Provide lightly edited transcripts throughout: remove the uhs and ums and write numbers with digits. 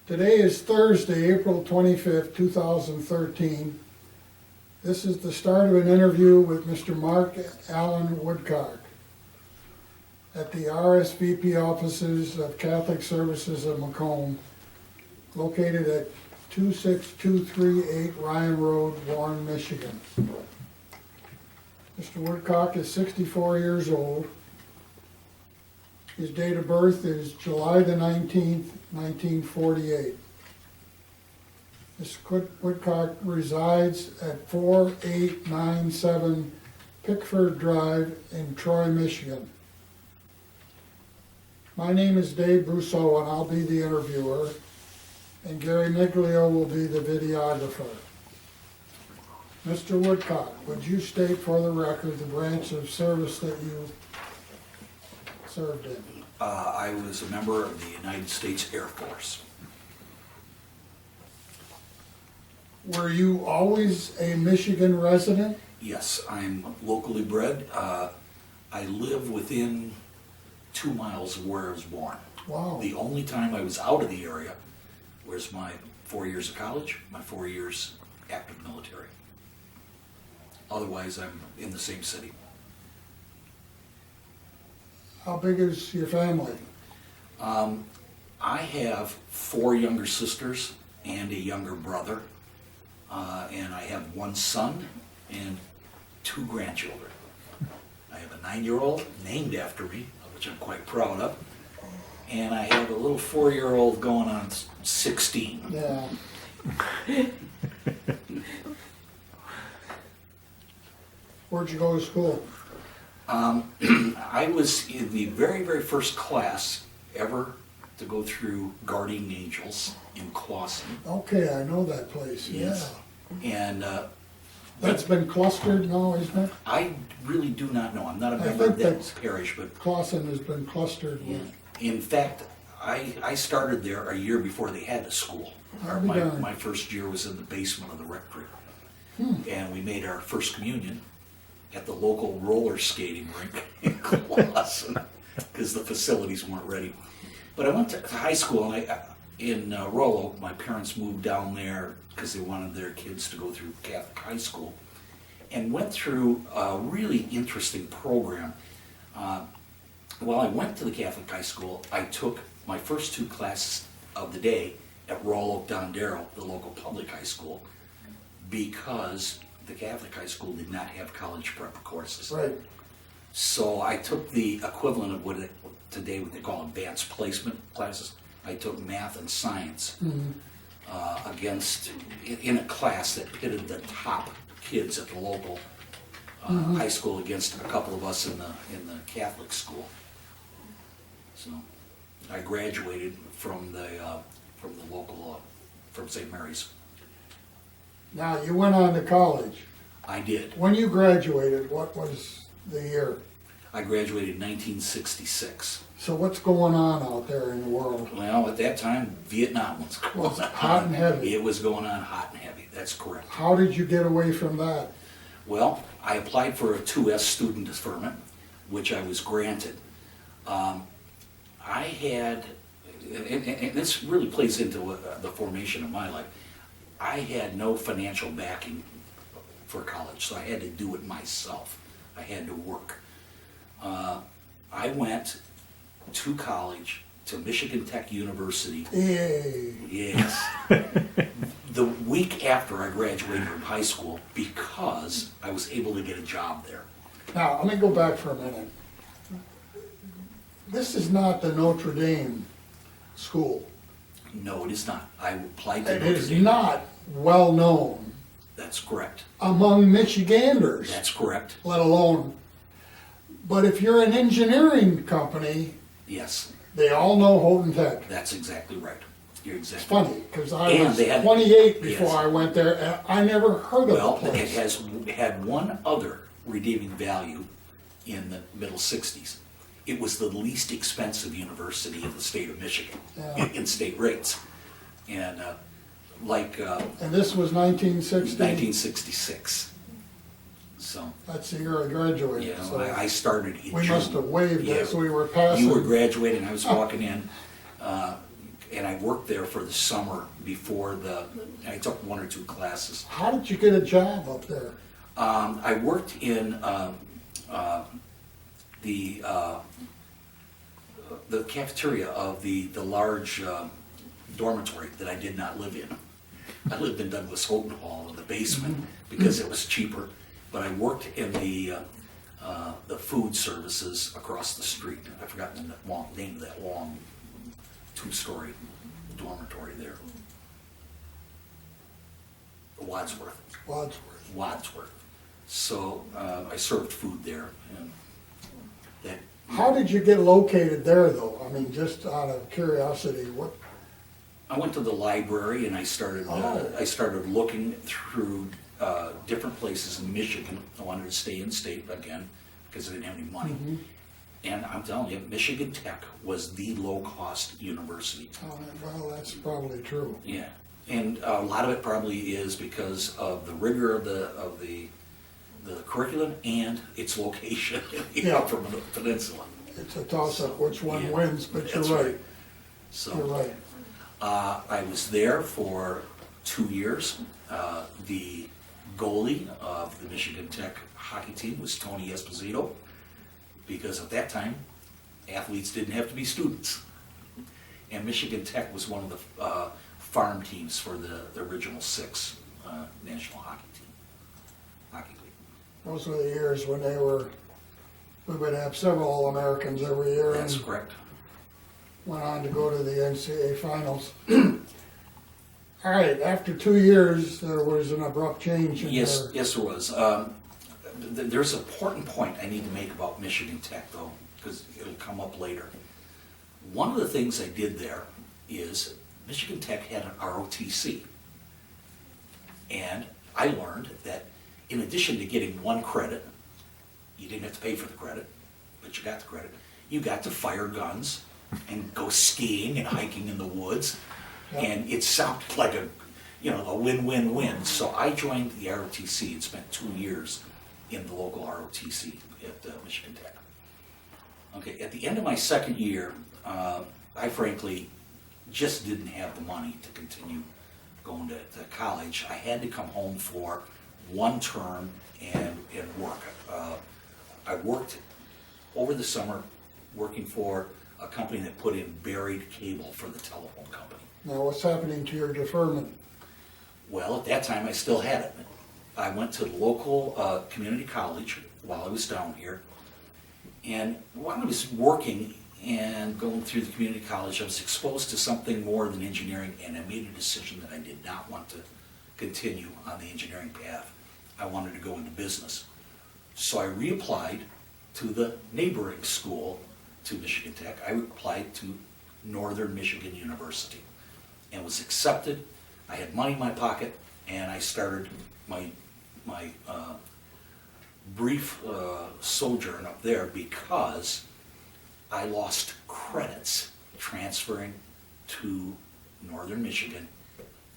Today is Thursday, April 25th, 2013. This is the start of an interview with Mr. Mark Allen Woodcock at the RSVP offices of Catholic Services of Macomb, located at 26238 Ryan Road, Warren, Michigan. Mr. Woodcock is 64 years old. His date of birth is July the 19th, 1948. Mr. Woodcock resides at 4897 Pickford Drive in Troy, Michigan. My name is Dave Brousseau and I'll be the interviewer, and Gary Miglio will be the videographer. Mr. Woodcock, would you state for the record the branch of service that you served in? I was a member of the United States Air Force. Were you always a Michigan resident? Yes, I'm locally bred. I live within 2 miles of where I was born. Wow. The only time I was out of the area was my 4 years of college, my 4 years active military. Otherwise, I'm in the same city. How big is your family? I have 4 younger sisters and a younger brother, and I have 1 son and 2 grandchildren. I have a 9-year-old named after me, which I'm quite proud of, and I have a little 4-year-old going on 16. Yeah. Where'd you go to school? I was in the very, very first class ever to go through Guardian Angels in Clawson. Okay, I know that place, Yes. yeah. And That's been clustered now, isn't it? I really do not know. I'm not a I member of think that that's- parish, but Clawson has been clustered with. in fact, I started there a year before they had a school. I'll be darned. My first year was in the basement of the rectory. And we made our first communion at the local roller skating rink in Clawson because the facilities weren't ready. But I went to high school and in Royal Oak. My parents moved down there because they wanted their kids to go through Catholic high school, and went through a really interesting program. While I went to the Catholic high school, I took my first 2 classes of the day at Royal Oak Down Darrow, the local public high school, because the Catholic high school did not have college prep courses. Right. So I took the equivalent of what today what they call advanced placement classes. I took math and science in a class that pitted the top kids at the local high school against a couple of us in the Catholic school. So I graduated from the local from St. Mary's. Now, you went on to college. I did. When you graduated, what was the year? I graduated in 1966. So what's going on out there in the world? Well, at that time, Vietnam was going Was it on. hot and heavy? It was going on hot and heavy. That's correct. How did you get away from that? Well, I applied for a 2S student deferment, which I was granted. I had, and this really plays into the formation of my life, I had no financial backing for college, so I had to do it myself. I had to work. I went to college, to Michigan Tech University. Yay. Yes. The week after I graduated from high school, because I was able to get a job there. Now, let me go back for a minute. This is not the Notre Dame school. No, it is not. I applied to It Notre is Dame. not well-known That's correct. among Michiganders, That's correct. let alone. But if you're an engineering company, Yes, they all know Houghton Tech. that's exactly right. You're It's exactly funny, because I And was they had- 28 before yes. I went there, and I never heard of Well, the it place. had one other redeeming value in the middle 60s. It was the least expensive university in the state of Michigan Yeah. in state rates. And And this was 1960? 1966. So, That's the year I graduated, yeah, so I started in we June. must have waved Yeah. as we were passing. You were graduating, I was walking in, And I worked there for the summer before I took 1 or 2 classes. How did you get a job up there? I worked in the cafeteria of the large dormitory that I did not live in. I lived in Douglas Houghton Hall in the basement because it was cheaper, but I worked in the food services across the street. I've forgotten the name of that long 2-story dormitory there. Wadsworth. Wadsworth. So I served food there, and that. How did you get located there, though? I mean, just out of curiosity, what? I went to the library and I started looking through different places in Michigan. I wanted to stay in state again because I didn't have any money. And I'm telling you, Michigan Tech was the low-cost university. Oh, well, that's probably true. Yeah, and a lot of it probably is because of the rigor of the curriculum and its location in the Upper Peninsula. It's a toss-up which one wins, but you're That's right. So You're right. I was there for 2 years. The goalie of the Michigan Tech hockey team was Tony Esposito, because at that time, athletes didn't have to be students. And Michigan Tech was one of the farm teams for the original 6 National Hockey League. Those were the years when we would have several All-Americans every year. That's and correct. went on to go to the NCAA finals. All right, after 2 years, there was an abrupt change in Yes, there was. There's an important point I need to make about Michigan Tech, though, because it'll come up later. One of the things I did there is Michigan Tech had an ROTC. And I learned that in addition to getting 1 credit, you didn't have to pay for the credit, but you got the credit. You got to fire guns and go skiing and hiking in the woods. And it sounded like a win-win-win. So I joined the ROTC and spent 2 years in the local ROTC at Michigan Tech. Okay, at the end of my second year, I frankly just didn't have the money to continue going to college. I had to come home for 1 term and work. I worked over the summer working for a company that put in buried cable for the telephone company. Now, what's happening to your deferment? Well, at that time, I still had it. I went to the local community college while I was down here. And while I was working and going through the community college, I was exposed to something more than engineering, and I made a decision that I did not want to continue on the engineering path. I wanted to go into business. So I reapplied to the neighboring school to Michigan Tech. I applied to Northern Michigan University and was accepted. I had money in my pocket, and I started my brief sojourn up there because I lost credits transferring to Northern Michigan.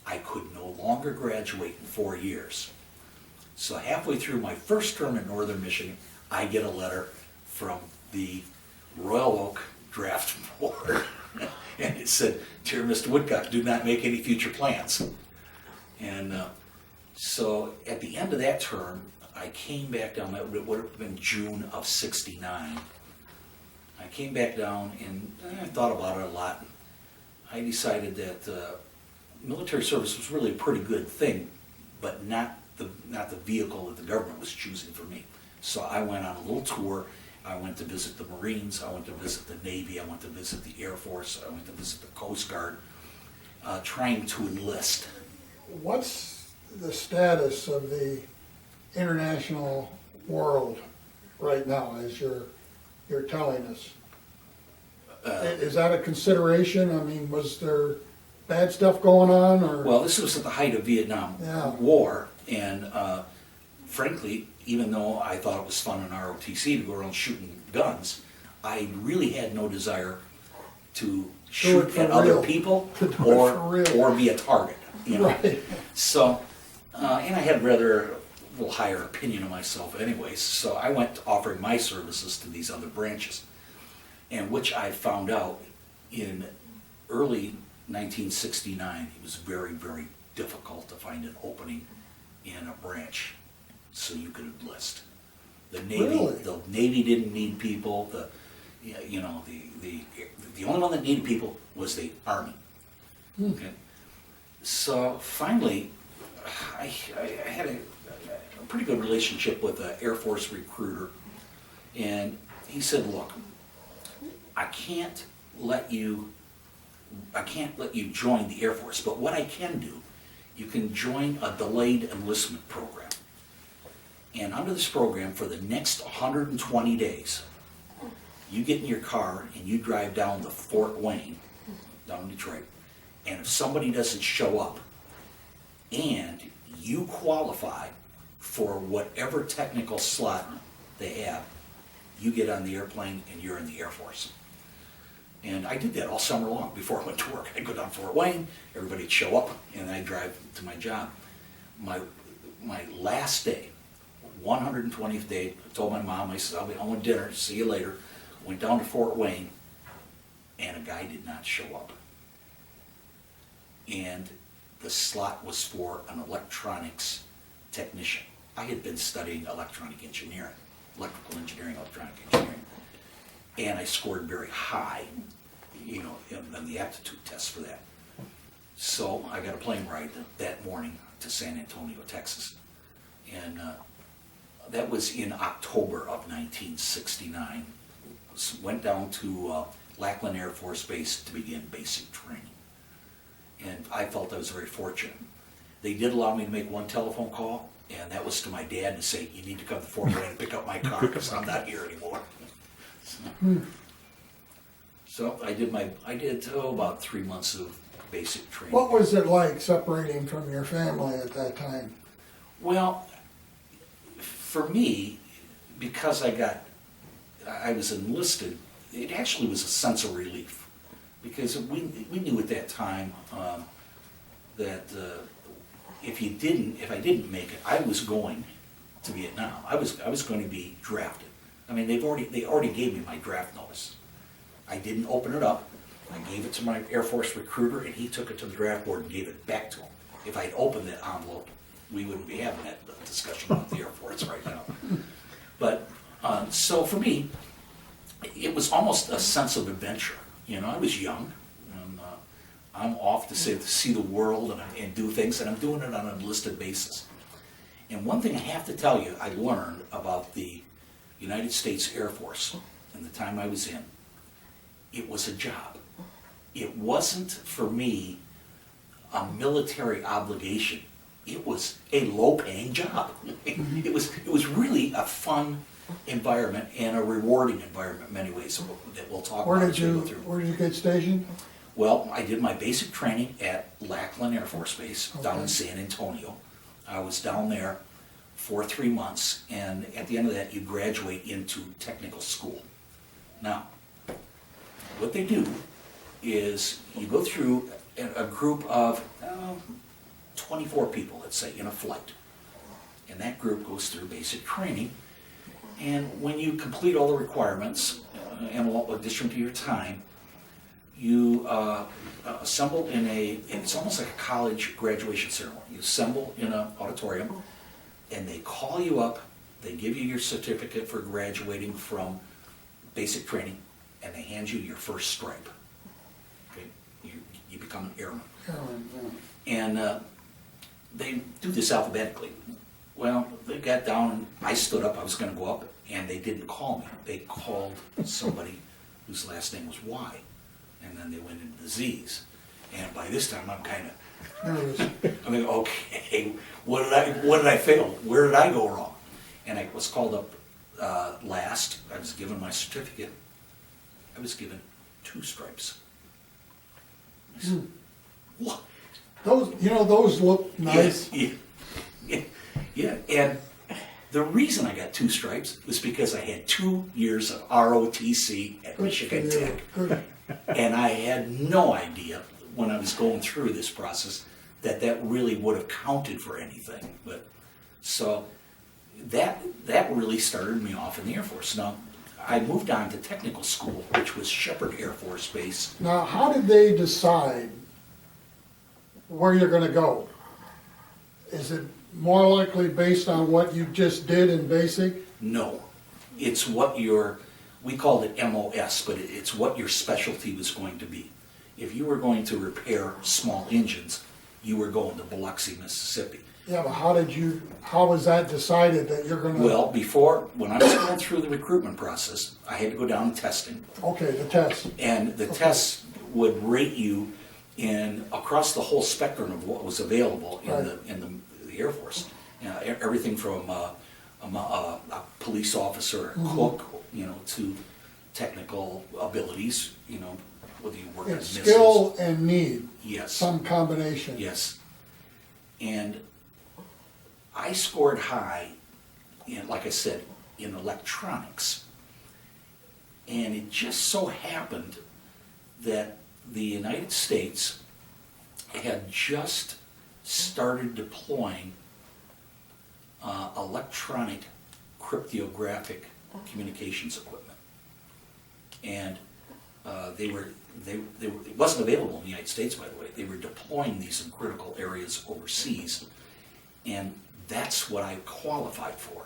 I could no longer graduate in 4 years. So halfway through my first term in Northern Michigan, I get a letter from the Royal Oak Draft Board, and it said, "Dear Mr. Woodcock, do not make any future plans." And so at the end of that term, I came back down. That would have been June of '69. I came back down and I thought about it a lot. I decided that military service was really a pretty good thing, but not the vehicle that the government was choosing for me. So I went on a little tour. I went to visit the Marines, I went to visit the Navy, I went to visit the Air Force, I went to visit the Coast Guard, trying to enlist. What's the status of the international world right now, as you're telling us? Is that a consideration? I mean, was there bad stuff going on, or? Well, this was at the height of Vietnam War, and frankly, even though I thought it was fun in ROTC to go around shooting guns, I really had no desire to shoot at other people or be a target. You know? Right. So, and I had rather a little higher opinion of myself anyways, so I went offering my services to these other branches, and which I found out in early 1969, it was very, very difficult to find an opening in a branch so you could enlist. Really? The Navy didn't need people. The only one that needed people was the Army. Okay. So finally, I had a pretty good relationship with an Air Force recruiter, and he said, "Look, I can't let you join the Air Force, but what I can do, you can join a delayed enlistment program. And under this program, for the next 120 days, you get in your car and you drive down to Fort Wayne, down in Detroit, and if somebody doesn't show up and you qualify for whatever technical slot they have, you get on the airplane and you're in the Air Force." And I did that all summer long before I went to work. I'd go down Fort Wayne, everybody'd show up, and I'd drive to my job. My last day, 120th day, I told my mom, I said, "I'll be home with dinner, see you later." Went down to Fort Wayne, and a guy did not show up. And the slot was for an electronics technician. I had been studying electrical engineering, and I scored very high, on the aptitude test for that. So I got a plane ride that morning to San Antonio, Texas, and that was in October of 1969. Went down to Lackland Air Force Base to begin basic training, and I felt I was very fortunate. They did allow me to make one telephone call, and that was to my dad to say, "You need to come to Fort Wayne and pick up my car because I'm not here anymore." So I did about 3 months of basic training. What was it like separating from your family at that time? Well, for me, because I was enlisted, it actually was a sense of relief, because we knew at that time that if I didn't make it, I was going to Vietnam. I was going to be drafted. I mean, they already gave me my draft notice. I didn't open it up. I gave it to my Air Force recruiter, and he took it to the draft board and gave it back to him. If I'd opened that envelope, we wouldn't be having that discussion about the Air Force right now. But so for me, it was almost a sense of adventure. I was young, and I'm off to see the world and do things, and I'm doing it on an enlisted basis. And one thing I have to tell you, I learned about the United States Air Force in the time I was in. It was a job. It wasn't, for me, a military obligation. It was a low-paying job. It was really a fun environment and a rewarding environment in many ways that we'll talk about as we go through. Where did you get stationed? Well, I did my basic training at Lackland Air Force Base down in Okay. San Antonio. I was down there for 3 months, and at the end of that, you graduate into technical school. Now, what they do is you go through a group of 24 people, let's say, in a flight. And that group goes through basic training. And when you complete all the requirements, and in addition to your time, you assemble it's almost like a college graduation ceremony. You assemble in an auditorium, and they call you up, they give you your certificate for graduating from basic training, and they hand you your first stripe. Okay, you become an airman. And they do this alphabetically. Well, they got down, and I stood up, I was going to go up, and they didn't call me. They called somebody whose last name was Y, and then they went into the Z's. And by this time, I'm kind of, I mean, okay, what did I fail? Where did I go wrong? And I was called up last. I was given my certificate. I was given 2 stripes. I said, what? Those look nice. Yeah, and the reason I got 2 stripes was because I had 2 years of ROTC at Michigan Tech. Good. And I had no idea when I was going through this process that really would have counted for anything. But so that really started me off in the Air Force. Now, I moved on to technical school, which was Shepherd Air Force Base. Now, how did they decide where you're gonna go? Is it more likely based on what you just did in basic? No, it's what your, we called it MOS, but it's what your specialty was going to be. If you were going to repair small engines, you were going to Biloxi, Mississippi. Yeah, but how was that decided that you're gonna? Well, before, when I was going through the recruitment process, I had to go down testing. Okay, the test. And the tests would rate you in, across the whole spectrum of what was available in the Air Force. You know, everything from a police officer, a cook, you know, to technical abilities, you know, whether you work in It's missiles. skill and need, Yes. some combination. Yes. And I scored high in, like I said, in electronics. And it just so happened that the United States had just started deploying electronic cryptographic communications equipment. And it wasn't available in the United States, by the way. They were deploying these in critical areas overseas, and that's what I qualified for.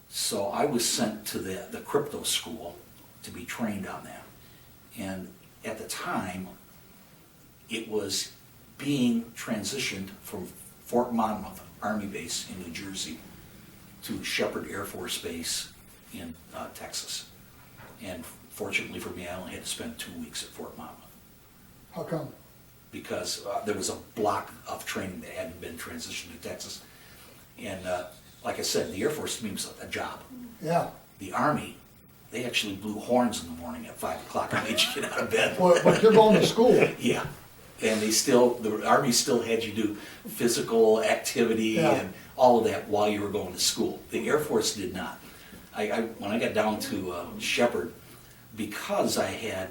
So I was sent to the crypto school to be trained on that. And at the time, it was being transitioned from Fort Monmouth Army Base in New Jersey to Shepherd Air Force Base in Texas. And fortunately for me, I only had to spend 2 weeks at Fort Monmouth, How come? because there was a block of training that hadn't been transitioned to Texas. And like I said, the Air Force to me was a job. Yeah, The Army, they actually blew horns in the morning at 5 o'clock and made you get out of bed. but you're going to school. Yeah, and the Army still had you do physical activity Yeah. and all of that while you were going to school. The Air Force did not. When I got down to Shepherd, because I had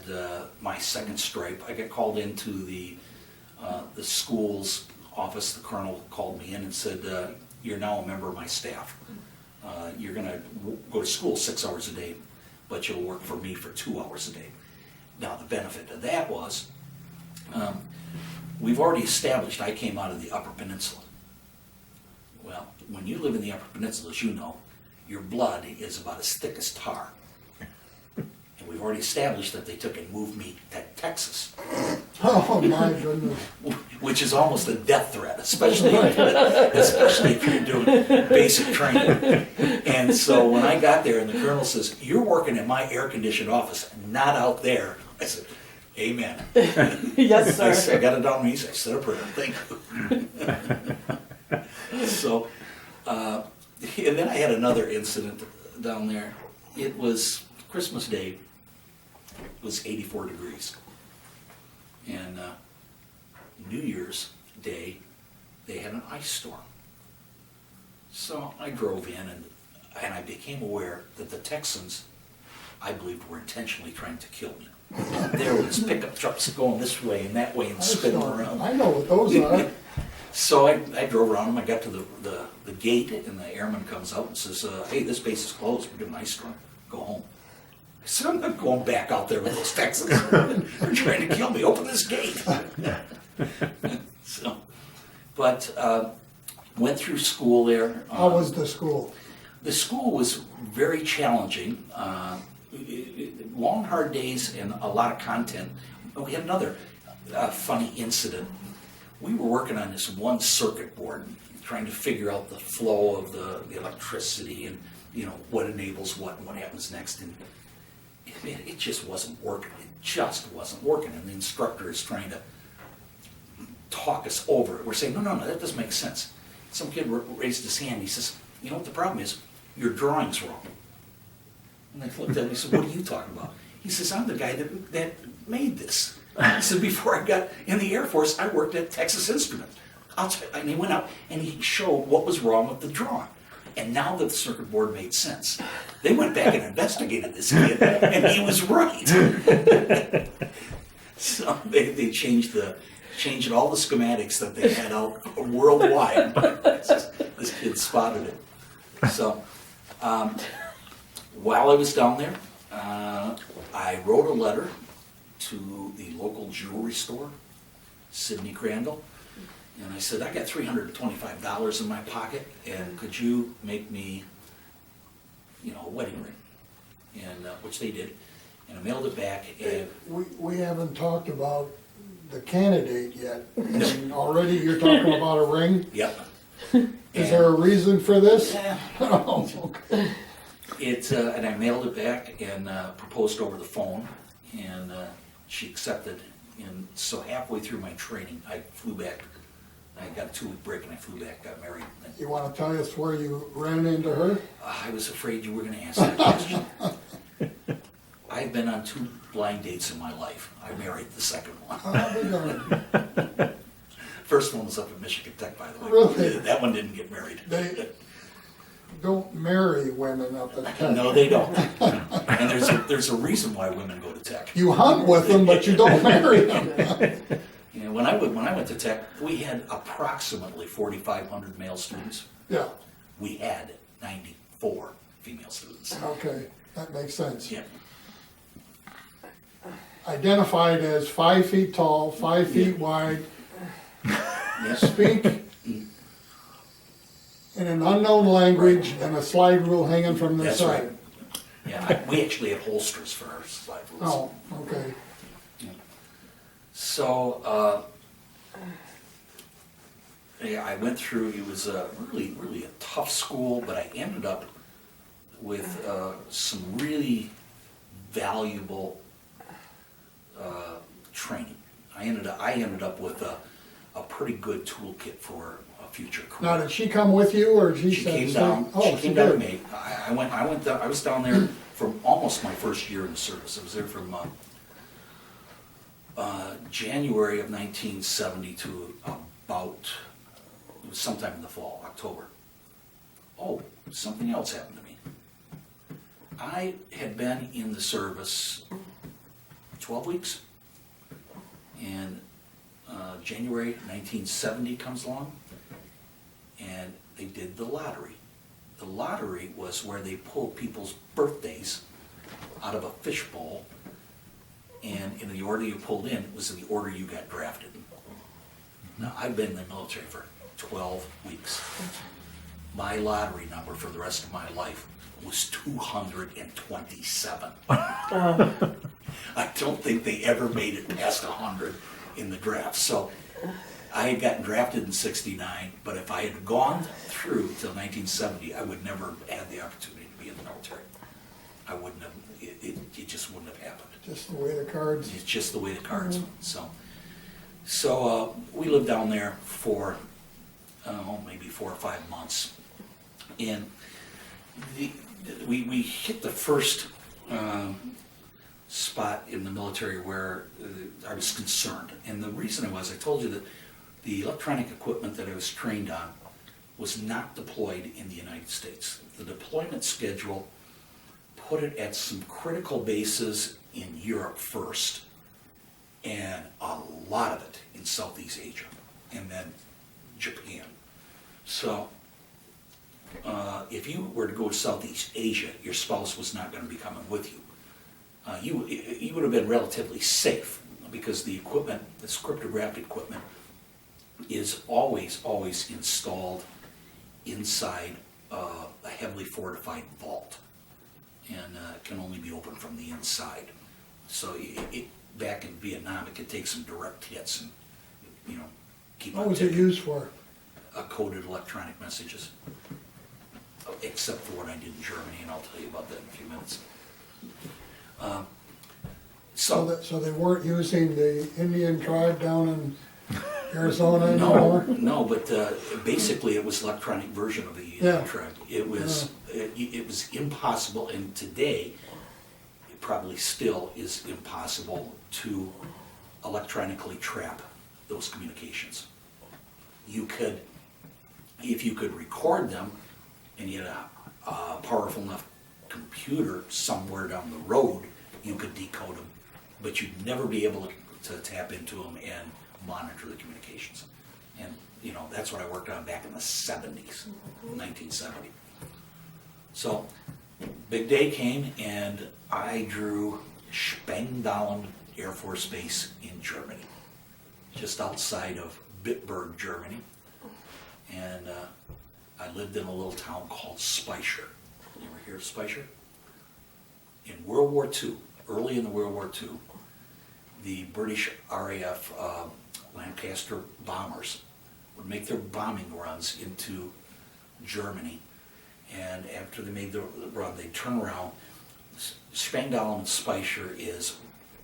my second stripe, I got called into the school's office. The colonel called me in and said, "You're now a member of my staff. You're going to go to school 6 hours a day, but you'll work for me for 2 hours a day." Now, the benefit of that was, we've already established I came out of the Upper Peninsula. Well, when you live in the Upper Peninsula, as you know, your blood is about as thick as tar. And we've already established that they took and moved me to Texas, Oh, my goodness. which is almost a death threat, especially if you're doing basic training. And so when I got there and the colonel says, "You're working in my air-conditioned office, not out there," I said, "Amen." Yes, I sir. got it down on me, I said a prayer, thank you. So, and then I had another incident down there. It was Christmas Day, it was 84 degrees. And New Year's Day, they had an ice storm. So I drove in and I became aware that the Texans, I believed, were intentionally trying to kill me. There was pickup trucks going this way and that way and spinning around. I know what those are. So I drove around them. I got to the gate, and the airman comes out and says, "Hey, this base is closed. We're doing an ice storm. Go home." I said, "I'm not going back out there with those Texans. They're trying to kill me. Open this gate." So, but went through school there. How was the school? The school was very challenging. Long, hard days and a lot of content. We had another funny incident. We were working on this one circuit board, trying to figure out the flow of the electricity and, you know, what enables what and what happens next. And it just wasn't working. It just wasn't working. And the instructor is trying to talk us over it. We're saying, no, that doesn't make sense. Some kid raised his hand. He says, "You know what the problem is? Your drawing's wrong." And I looked at him and he said, "What are you talking about?" He says, "I'm the guy that made this." He said, "Before I got in the Air Force, I worked at Texas Instruments." And he went out and he showed what was wrong with the drawing. And now that the circuit board made sense, they went back and investigated this kid, and he was right. So they changed all the schematics that they had out worldwide. This kid spotted it. So while I was down there, I wrote a letter to the local jewelry store Sydney Crandall. And I said, I got $325 in my pocket, and could you make me, a wedding ring? And, which they did, and I mailed it back, and We haven't talked about the candidate yet. And already you're talking about a ring? yep. Is there a reason for this? Yeah. Oh, okay. And I mailed it back and proposed over the phone, and she accepted. And so halfway through my training, I flew back. I got a 2-week break, and I flew back, got married. You want to tell us where you ran into her? I was afraid you were going to ask that question. I've been on 2 blind dates in my life. I married the second one. Oh, my God. First one was up at Michigan Tech, by the way. Really? That one didn't get married. They don't marry women up at Tech. No, they don't. And there's a reason why women go to Tech. You hunt with them, but you don't marry them. When I went to Tech, we had approximately 4,500 male students. Yeah, We had 94 female students. okay, that makes sense. Yeah. Identified as 5 feet tall, 5 feet wide, Yeah. speak in an unknown language, and a slide rule hanging from the That's side. right. We actually had holsters for our slide rules. Oh, okay. So, I went through, it was really, really a tough school, but I ended up with some really valuable training. I ended up with a pretty good toolkit for a future career. Now, did she come with you, or she She said? came down. Oh, She came down to me. I was down there for almost my first year in the service. I was there from January of 1970 to about, it was sometime in the fall, October. Oh, something else happened to me. I had been in the service 12 weeks, and January 1970 comes along, and they did the lottery. The lottery was where they pulled people's birthdays out of a fishbowl, and in the order you pulled in was in the order you got drafted. Now, I've been in the military for 12 weeks. My lottery number for the rest of my life was 227. I don't think they ever made it past 100 in the draft. So I had gotten drafted in '69, but if I had gone through till 1970, I would never have had the opportunity to be in the military. I wouldn't have, it just wouldn't have happened. Just the way the cards. It's just the way the cards went. So we lived down there for maybe 4 or 5 months, and we hit the first spot in the military where I was concerned. And the reason I told you that the electronic equipment that I was trained on was not deployed in the United States. The deployment schedule put it at some critical bases in Europe first, and a lot of it in Southeast Asia, and then Japan. So if you were to go to Southeast Asia, your spouse was not going to be coming with you. You would have been relatively safe, because the equipment, this cryptographic equipment, is always installed inside a heavily fortified vault, and can only be opened from the inside. So back in Vietnam, it could take some direct hits and keep on What was it ticking. used for? Coded electronic messages, except for what I did in Germany, and I'll tell you about that in a few minutes. So they weren't using the Indian tribe down in Arizona anymore? No, but basically it was electronic version of the Yeah. tribe. It was impossible, and today it probably still is impossible to electronically trap those communications. You could, if you could record them, and you had a powerful enough computer somewhere down the road, you could decode them, but you'd never be able to tap into them and monitor the communications. And that's what I worked on back in the 70s, 1970. So big day came, and I drew Spangdahlem Air Force Base in Germany. just outside of Bitburg, Germany. And I lived in a little town called Speicher. You ever hear of Speicher? In World War II, early in the World War II, the British RAF Lancaster bombers would make their bombing runs into Germany. And after they made the run, they'd turn around. Spangdahlem and Speicher is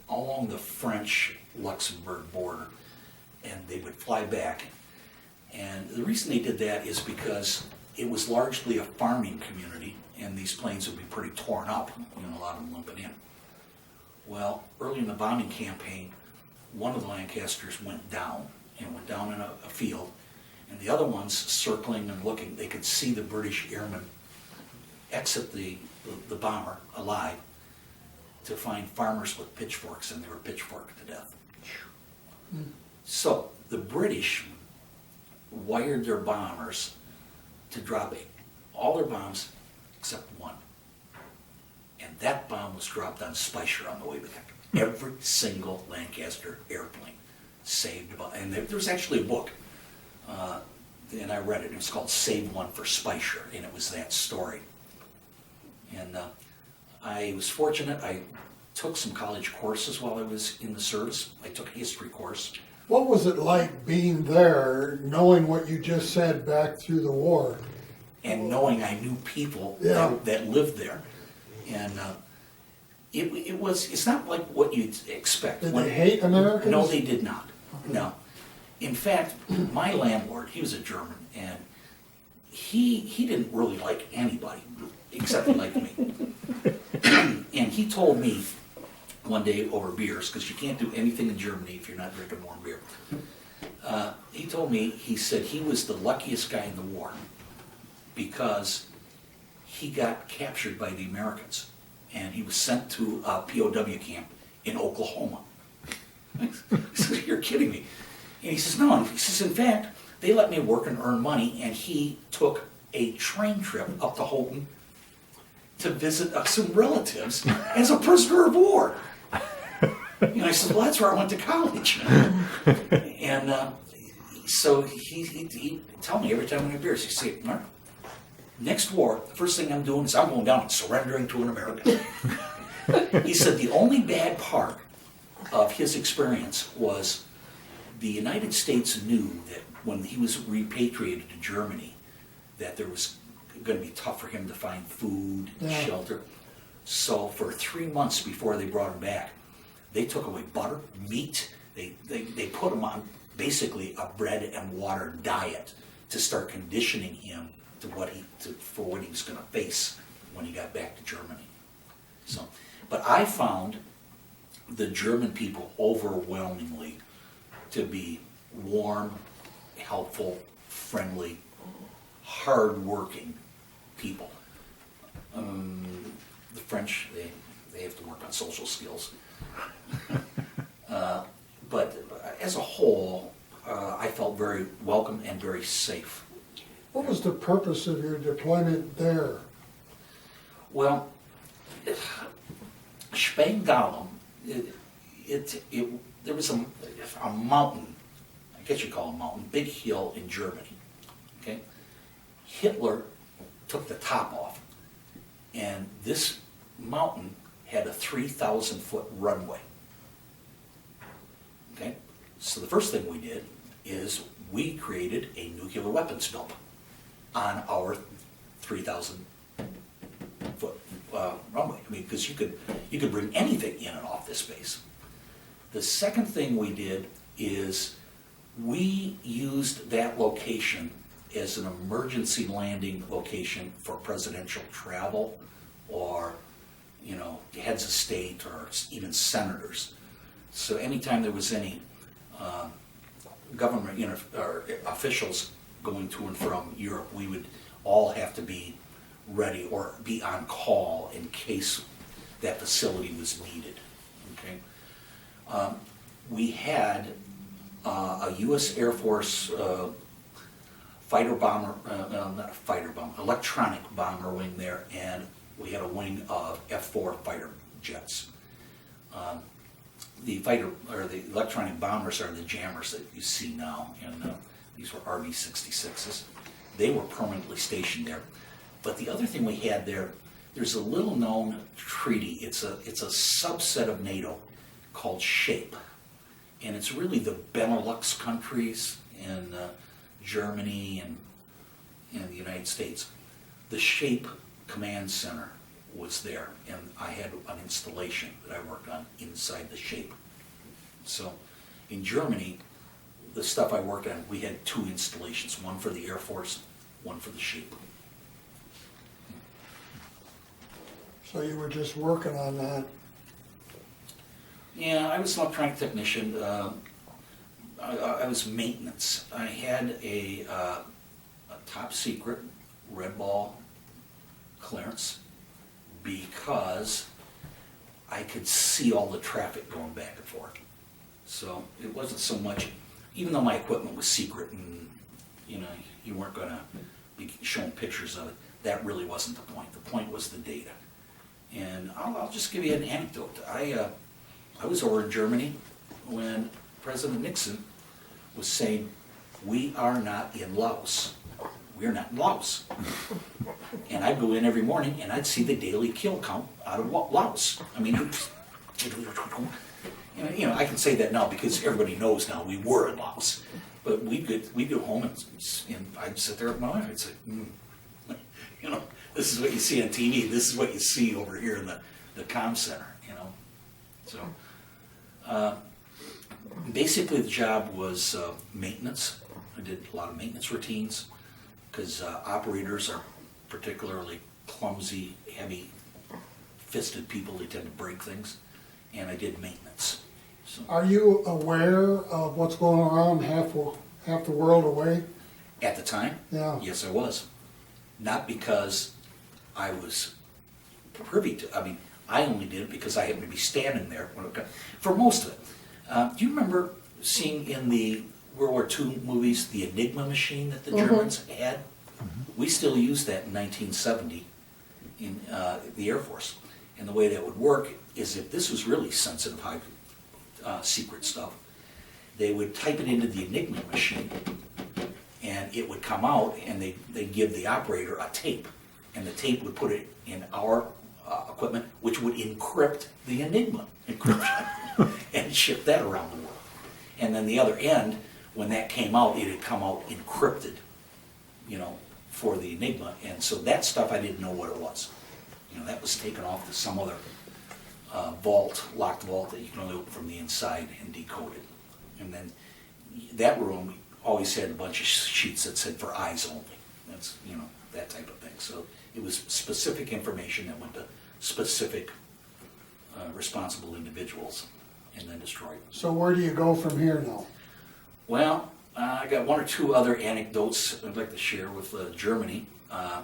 along the French-Luxembourg border, and they would fly back. And the reason they did that is because it was largely a farming community, and these planes would be pretty torn up, a lot of them limping in. Well, early in the bombing campaign, one of the Lancasters went down in a field, and the other ones circling and looking, they could see the British airmen exit the bomber alive to find farmers with pitchforks, and they were pitchforked to death. So the British wired their bombers to drop all their bombs except one. And that bomb was dropped on Speicher on the way back. Every single Lancaster airplane saved. And there was actually a book, and I read it. It was called Save One for Speicher, and it was that story. And I was fortunate. I took some college courses while I was in the service. I took a history course. What was it like being there, knowing what you just said back through the war? And knowing I knew people Yeah. that lived there. And it's not like what you'd expect. Did they hate Americans? No, they did not. No. In fact, my landlord, he was a German, and he didn't really like anybody, except he liked me. And he told me one day over beers, because you can't do anything in Germany if you're not drinking warm beer. He told me, he said he was the luckiest guy in the war because he got captured by the Americans and he was sent to a POW camp in Oklahoma. I said, you're kidding me. And he says, no. He says, in fact, they let me work and earn money, and he took a train trip up to Houghton to visit some relatives as a prisoner of war. And I said, well, that's where I went to college. And so he told me every time we had beers, he'd say, Mark, next war, the first thing I'm doing is I'm going down and surrendering to an American. He said the only bad part of his experience was the United States knew that when he was repatriated to Germany, that there was going to be tough for him to find food, shelter. So for 3 months before they brought him back, they took away butter, meat. They put him on basically a bread and water diet to start conditioning him to for what he was going to face when he got back to Germany. So, but I found the German people overwhelmingly to be warm, helpful, friendly, hard-working people. The French, they have to work on social skills. But as a whole, I felt very welcome and very safe. What was the purpose of your deployment there? Well, Spangdahlem, there was a mountain, I guess you call it a mountain, big hill in Germany. Okay, Hitler took the top off, and this mountain had a 3,000-foot runway. Okay, so the first thing we did is we created a nuclear weapons dump on our 3,000-foot runway. I mean, because you could bring anything in and off this base. The second thing we did is we used that location as an emergency landing location for presidential travel, or heads of state, or even senators. So anytime there was any government or officials going to and from Europe, we would all have to be ready or be on call in case that facility was needed. Okay, we had a U.S. Air Force electronic bomber wing there, and we had a wing of F-4 fighter jets. the fighter, or the electronic bombers are the jammers that you see now, and these were RB-66s. They were permanently stationed there. But the other thing we had there, there's a little known treaty, it's a subset of NATO called SHAPE. And it's really the Benelux countries and Germany and the United States. The SHAPE Command Center was there, and I had an installation that I worked on inside the SHAPE. So in Germany, the stuff I worked on, we had 2 installations, one for the Air Force, one for the SHAPE. So you were just working on that? Yeah, I was an electronic technician. I was maintenance. I had a top secret red ball clearance because I could see all the traffic going back and forth. So it wasn't so much, even though my equipment was secret and you weren't going to be showing pictures of it, that really wasn't the point. The point was the data. And I'll just give you an anecdote. I was over in Germany when President Nixon was saying, "We are not in Laos. We're not in Laos." And I'd go in every morning and I'd see the daily kill count out of Laos. I mean, I can say that now because everybody knows now we were in Laos. But we'd go home and I'd sit there with my wife. I'd say, this is what you see on TV. This is what you see over here in the comm center. So basically the job was maintenance. I did a lot of maintenance routines because operators are particularly clumsy, heavy-fisted people. They tend to break things, and I did maintenance. So, are you aware of what's going on half the world away? at the time, Yeah. yes, I was. Not because I was privy to. I mean, I only did it because I happened to be standing there for most of it. Do you remember seeing in the World War II movies the Enigma machine that the Germans had? We still use that in 1970 in the Air Force. And the way that would work is if this was really sensitive, high secret stuff, they would type it into the Enigma machine and it would come out and they'd give the operator a tape. And the tape would put it in our equipment, which would encrypt the Enigma encryption and ship that around the world. And then the other end, when that came out, it had come out encrypted, for the Enigma. And so that stuff, I didn't know what it was. That was taken off to some other locked vault that you can only open from the inside and decode it. And then that room always had a bunch of sheets that said for eyes only. That's, that type of thing. So it was specific information that went to specific responsible individuals and then destroyed. So where do you go from here now? Well, I got 1 or 2 other anecdotes I'd like to share with Germany. I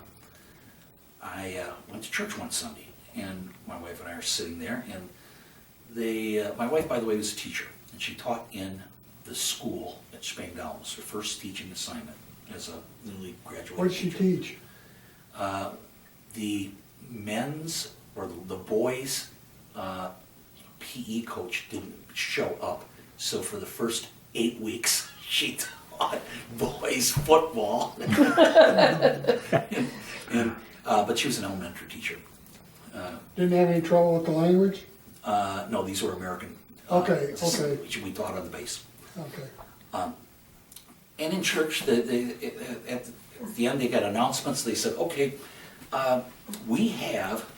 went to church one Sunday, and my wife and I are sitting there, and my wife, by the way, was a teacher, and she taught in the school at Spangdahl. It was her first teaching assignment as a newly graduated What did she teach? The men's, or the boys' PE coach didn't show up, so for the first 8 weeks, she taught boys football. But she was an elementary teacher. Didn't have any trouble with the language? No, these were American. Okay. Which we taught on the base. Okay. And in church, at the end, they got announcements. They said, okay, we have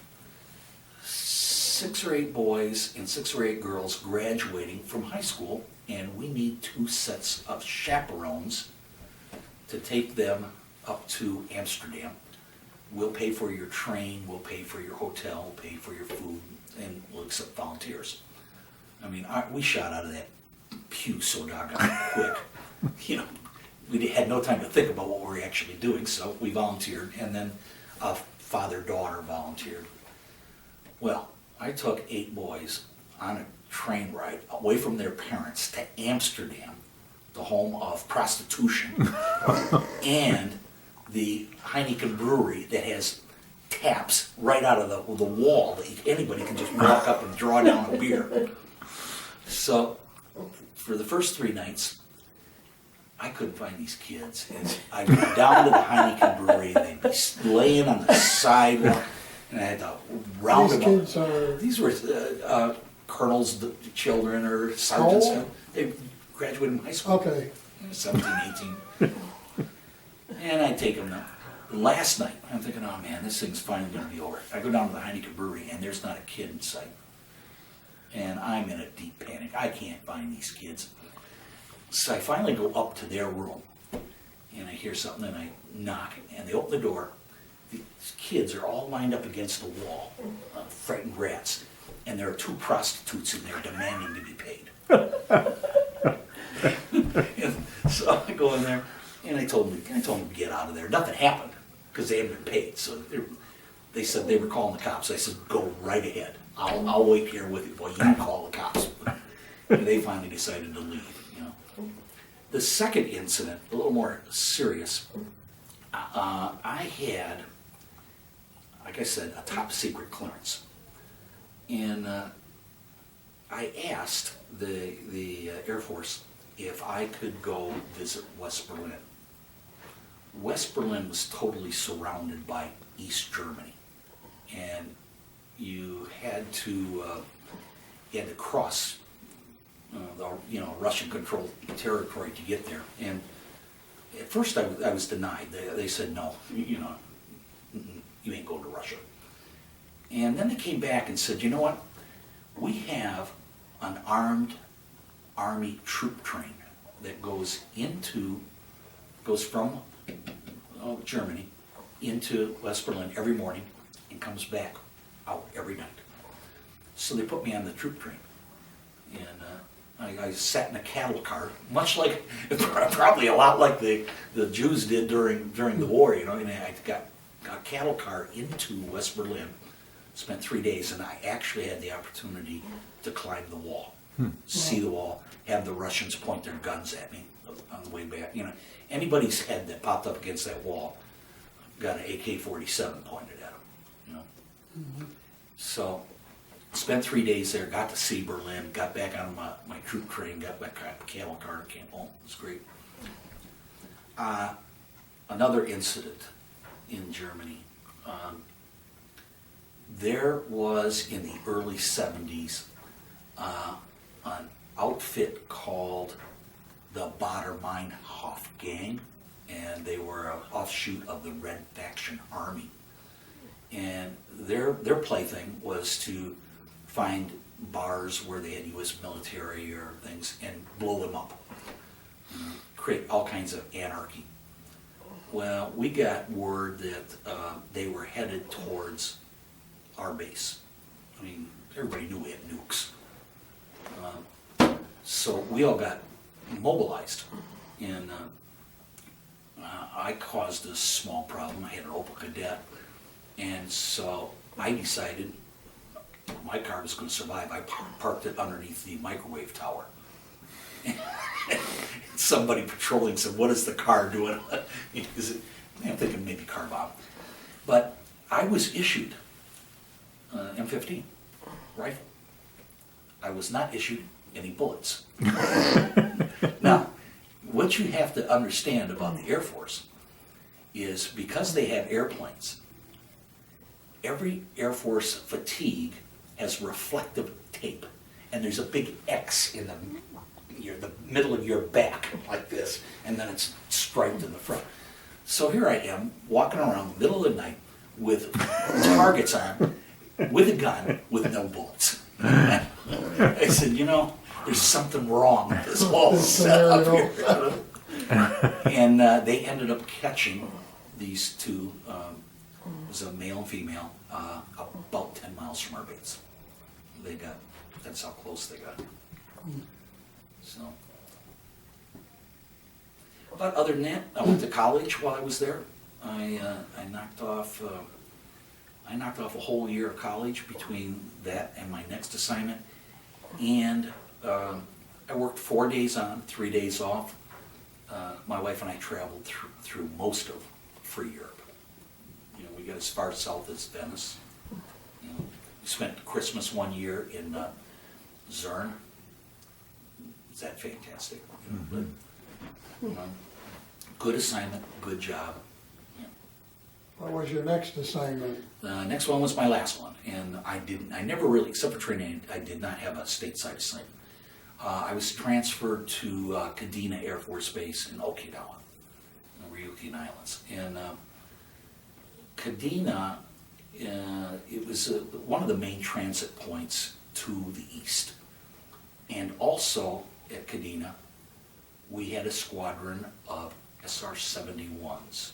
6 or 8 boys and 6 or 8 girls graduating from high school, and we need 2 sets of chaperones to take them up to Amsterdam. We'll pay for your train, we'll pay for your hotel, we'll pay for your food, and we'll accept volunteers. I mean, we shot out of that pew so doggone quick. We had no time to think about what we were actually doing, so we volunteered, and then a father-daughter volunteered. Well, I took 8 boys on a train ride away from their parents to Amsterdam, the home of prostitution, and the Heineken brewery that has taps right out of the wall that anybody can just walk up and draw down a beer. So, for the first 3 nights, I couldn't find these kids. And I'd go down to the Heineken Brewery, and they'd be laying on the sidewalk, and I had to round These them up. kids are, These were colonels' children or sergeants. How old? They graduated from high school. okay, 17, 18. And I take them now. Last night, I'm thinking, oh man, this thing's finally going to be over. I go down to the Heineken Brewery, and there's not a kid in sight. And I'm in a deep panic. I can't find these kids. So I finally go up to their room, and I hear something, and I knock, and they open the door. These kids are all lined up against the wall, frightened rats, and there are 2 prostitutes in there demanding to be paid. And so I go in there, and I told them to get out of there. Nothing happened because they hadn't been paid. So they said they were calling the cops. I said, go right ahead. I'll wait here with you. Well, you can call the cops. And they finally decided to leave. The second incident, a little more serious. I had, like I said, a top secret clearance, and I asked the Air Force if I could go visit West Berlin. West Berlin was totally surrounded by East Germany, and you had to cross the Russian-controlled territory to get there. And at first I was denied. They said no, you ain't going to Russia. And then they came back and said, you know what? We have an armed army troop train that goes from Germany into West Berlin every morning and comes back out every night. So they put me on the troop train, and I sat in a cattle car, much like, probably a lot like the Jews did during the war, and I got a cattle car into West Berlin, spent 3 days, and I actually had the opportunity to climb the wall, see the wall, have the Russians point their guns at me on the way back. Anybody's head that popped up against that wall got an AK-47 pointed at them. So spent 3 days there, got to see Berlin, got back on my troop train, got back on the cattle car, and came home. It was great. Another incident in Germany. There was, in the early 70s, an outfit called the Baader-Meinhof Gang, and they were an offshoot of the Red Faction Army. And their plaything was to find bars where they had U.S. military or things and blow them up, create all kinds of anarchy. Well, we got word that they were headed towards our base. I mean, everybody knew we had nukes. So we all got mobilized, and I caused a small problem. I had an Opel Kadett, and so I decided my car was going to survive. I parked it underneath the microwave tower. Somebody patrolling said, "What is the car doing?" I'm thinking maybe car bomb. But I was issued M15 rifle. I was not issued any bullets. Now, what you have to understand about the Air Force is because they have airplanes, every Air Force fatigue has reflective tape, and there's a big X in the middle of your back, like this, and then it's striped in the front. So here I am, walking around the middle of the night with targets on, with a gun, with no bullets. I said, there's something wrong with this whole setup here. And they ended up catching these two, it was a male and female, about 10 miles from our base. That's how close they got. So, but other than that, I went to college while I was there. I knocked off a whole year of college between that and my next assignment, and I worked 4 days on, 3 days off. My wife and I traveled through most of free Europe. We got as far south as Venice. We spent Christmas one year in Zurn, is that fantastic? But, good assignment, good job. What was your next assignment? The next one was my last one, and I never really, except for training, I did not have a stateside assignment. I was transferred to Kadena Air Force Base in Okinawa, the Ryukyu Islands. And Kadena, it was one of the main transit points to the east. And also at Kadena, we had a squadron of SR-71s.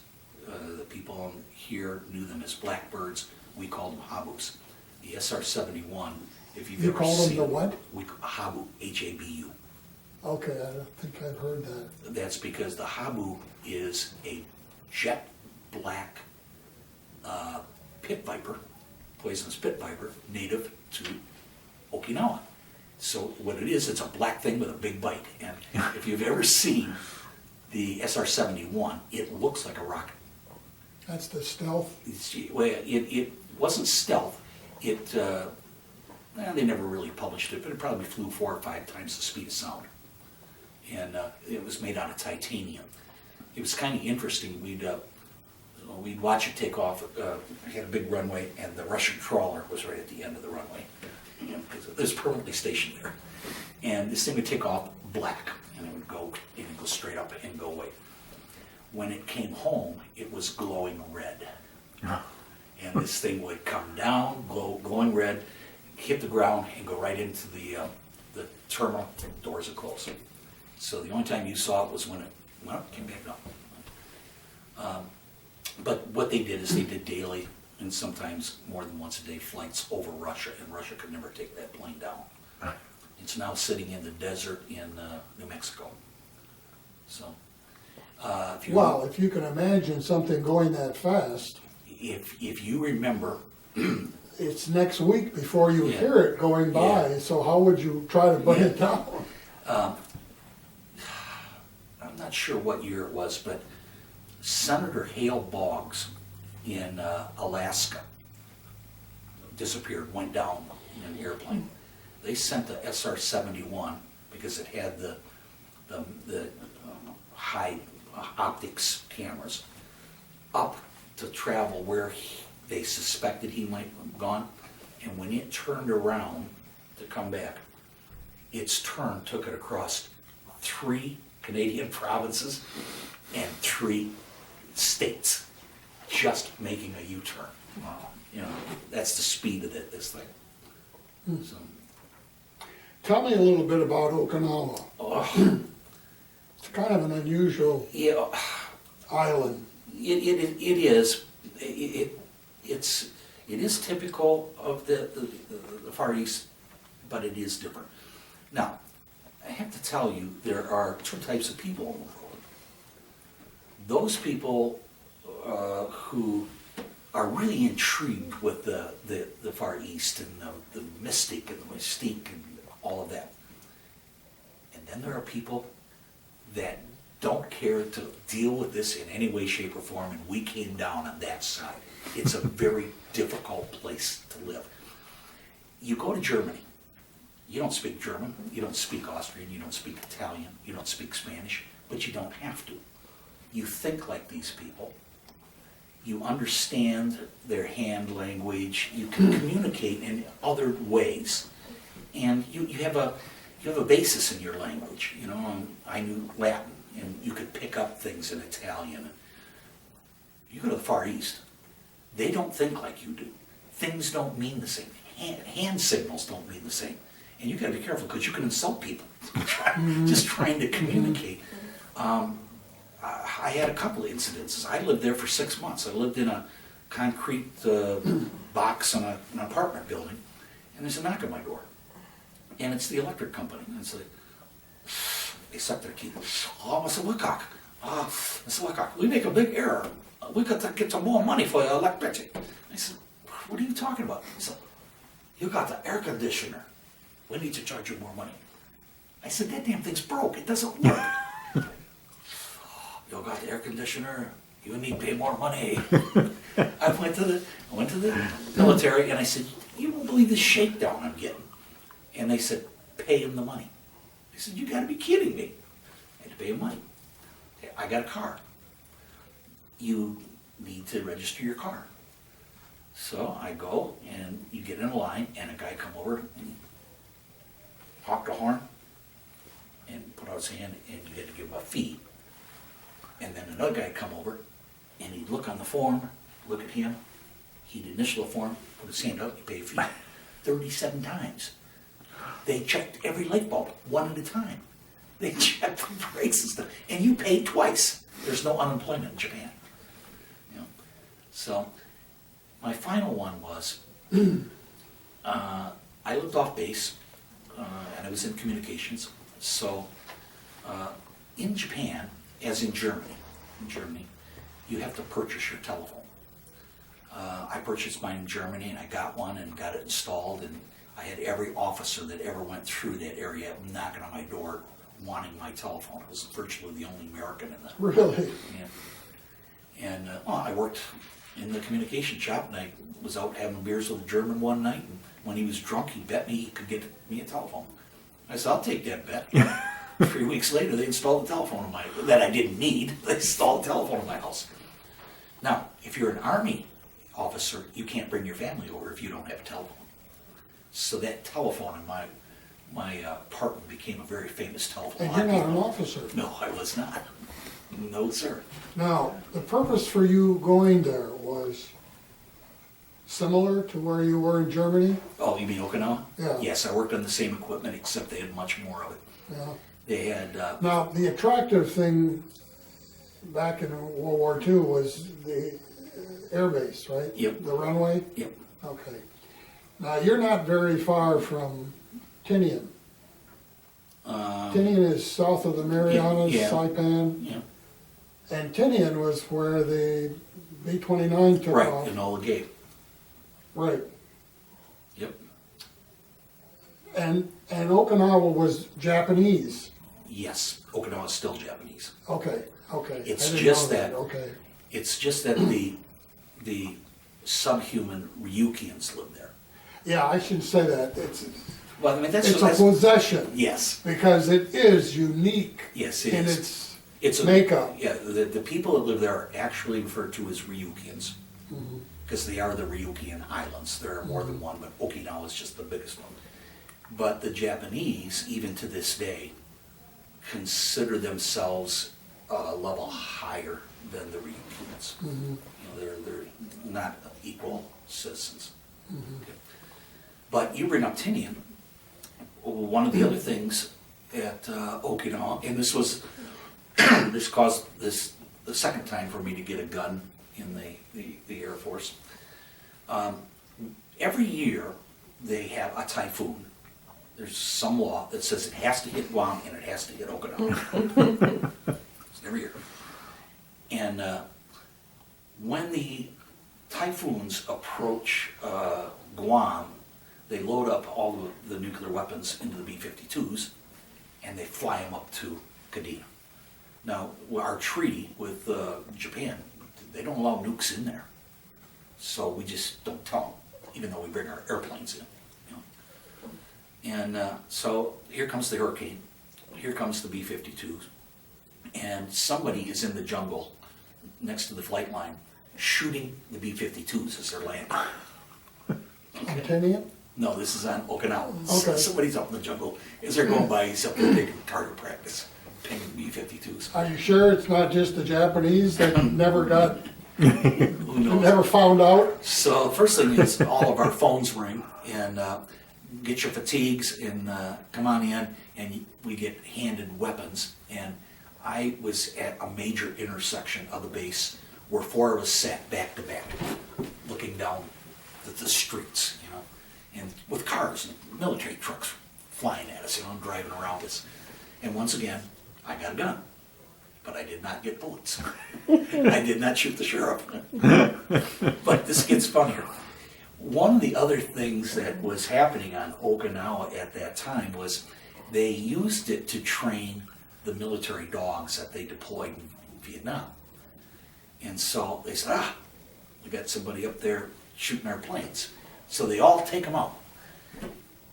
The people here knew them as Blackbirds. We called them Habus. The SR-71, if you've You ever call them seen the what? Habu, H-A-B-U. Okay, I don't think I've heard that. That's because the Habu is a jet black pit viper, poisonous pit viper, native to Okinawa. So what it is, it's a black thing with a big bite. And if you've ever seen the SR-71, it looks like a rocket. That's the stealth? Well, it wasn't stealth. They never really published it, but it probably flew 4 or 5 times the speed of sound. And it was made out of titanium. It was kind of interesting. We'd watch it take off. We had a big runway, and the Russian trawler was right at the end of the runway, because it was permanently stationed there. And this thing would take off black, and it would go straight up and go away. When it came home, it was glowing red. And this thing would come down, glowing red, hit the ground, and go right into the terminal. Doors would close. So the only time you saw it was when it came back up. But what they did is they did daily, and sometimes more than once a day, flights over Russia, and Russia could never take that plane down. It's now sitting in the desert in New Mexico. So, If you can imagine something going that fast, if you remember, it's next week before you Yeah. hear it going by, Yeah. so how would you try to bring it down? I'm not sure what year it was, but Senator Hale Boggs in Alaska disappeared, went down in an airplane. They sent the SR-71 because it had the high optics cameras up to travel where they suspected he might have gone. And when it turned around to come back, its turn took it across 3 Canadian provinces and 3 states, just making a U-turn. That's the speed of this thing. So, Tell me a little bit about Okinawa. It's kind of an unusual island. It is. It is typical of the Far East, but it is different. Now, I have to tell you, there are 2 types of people in the world. Those people who are really intrigued with the Far East and the mystic and the mystique and all of that. And then there are people that don't care to deal with this in any way, shape, or form, and we came down on that side. It's a very difficult place to live. You go to Germany, you don't speak German, you don't speak Austrian, you don't speak Italian, you don't speak Spanish, but you don't have to. You think like these people. You understand their hand language, you can communicate in other ways, and you have a basis in your language. I knew Latin, and you could pick up things in Italian. You go to the Far East, they don't think like you do. Things don't mean the same. Hand signals don't mean the same. And you gotta be careful, because you can insult people just trying to communicate. I had a couple of incidences. I lived there for 6 months. I lived in a concrete box in an apartment building, and there's a knock on my door. And it's the electric company. And it's like, they suck their teeth. Oh, Mr. Woodcock. Mr. Woodcock, we make a big error. We got to get some more money for your electricity. I said, what are you talking about? He said, you got the air conditioner. We need to charge you more money. I said, that damn thing's broke. It doesn't work. You got the air conditioner. You need to pay more money. I went to the military, and I said, you won't believe the shakedown I'm getting. And they said, pay him the money. I said, you gotta be kidding me. I had to pay him money. I got a car. You need to register your car. So I go and you get in a line and a guy come over and honk the horn and put out his hand and you had to give him a fee. And then another guy come over and he'd look on the form, look at him, he'd initial the form, put his hand up, you pay a fee. 37 times. They checked every light bulb one at a time. They checked the brakes and stuff, and you paid twice. There's no unemployment in Japan. You know? So my final one was, I lived off base, and I was in communications. So in Japan, as in Germany, you have to purchase your telephone. I purchased mine in Germany, and I got one and got it installed, and I had every officer that ever went through that area knocking on my door wanting my telephone. I was virtually the only American in the... Really? Yeah. And I worked in the communication shop, and I was out having beers with a German one night, and when he was drunk, he bet me he could get me a telephone. I said, I'll take that bet. 3 weeks later, they installed a telephone in that I didn't need. They installed a telephone in my house. Now, if you're an Army officer, you can't bring your family over if you don't have a telephone. So that telephone in my apartment became a very famous telephone. And you're not an officer. No, I was not. No, sir. Now, the purpose for you going there was similar to where you were in Germany? Oh, you mean Okinawa? Yeah. Yes, I worked on the same equipment, except they had much more of it. Yeah. They had... Now, the attractive thing back in World War II was the air base, right? Yep. The runway? Yep. Okay. Now, you're not very far from Tinian. Tinian is south of the Marianas, yeah. Saipan. Yeah. And Tinian was where the B-29 took Right, off. Enola Gay. Right. Yep. And Okinawa was Japanese. Yes, Okinawa is still Japanese. Okay, okay. It's I didn't just know that- Okay. It's just that the subhuman Ryukyans live there. Yeah, I should say that. Well, I mean, that's... It's a possession. Yes, Because it is unique yes, it in is. its makeup. Yeah, the people that live there are actually referred to as Ryukyans, Mm-hmm. because they are the Ryukyan Islands. There are more than one, but Okinawa is just the biggest one. But the Japanese, even to this day, consider themselves a level higher than the Ryukyans. Mhm. You know, they're not equal citizens. But you bring up Tinian. One of the other things at Okinawa, and this was this caused this the second time for me to get a gun in the Air Force. Every year they have a typhoon. There's some law that says it has to hit Guam and it has to hit Okinawa. It's every year. And when the typhoons approach Guam, they load up all of the nuclear weapons into the B-52s and they fly them up to Kadena. Now, our treaty with Japan, they don't allow nukes in there. So we just don't tell them, even though we bring our airplanes in. You know? And so here comes the hurricane, here comes the B-52s, and somebody is in the jungle next to the flight line shooting the B-52s as they're landing. On Tinian? No, this is on Okinawa. Okay. Somebody's up in the jungle. As they're going by, he's up there taking target practice, pinging B-52s. Are you sure it's not just the Japanese that never got, Who knows? never found out? So the first thing is all of our phones ring and get your fatigues and come on in, and we get handed weapons. And I was at a major intersection of the base where four of us sat back to back, looking down the streets, you know, and with cars and military trucks flying at us, you know, and driving around us. And once again, I got a gun, but I did not get bullets. I did not shoot the sheriff. But this gets funnier. One of the other things that was happening on Okinawa at that time was they used it to train the military dogs that they deployed in Vietnam. And so they said, we got somebody up there shooting our planes. So they all take them out.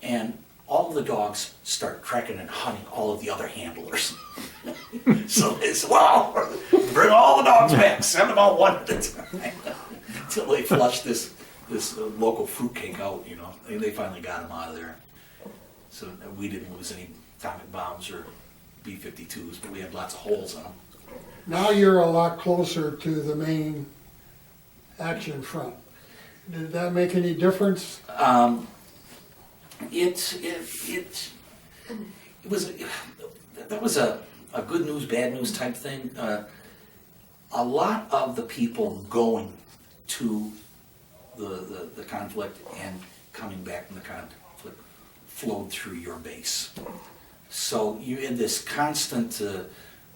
And all of the dogs start tracking and hunting all of the other handlers. So they said, wow, bring all the dogs back, send them out one at a time. Until they flushed this local fruitcake out, you know. They finally got him out of there. So we didn't lose any atomic bombs or B-52s, but we had lots of holes in them. Now you're a lot closer to the main action front. Did that make any difference? That was a good news, bad news type thing. A lot of the people going to the conflict and coming back from the conflict flowed through your base. So you had this constant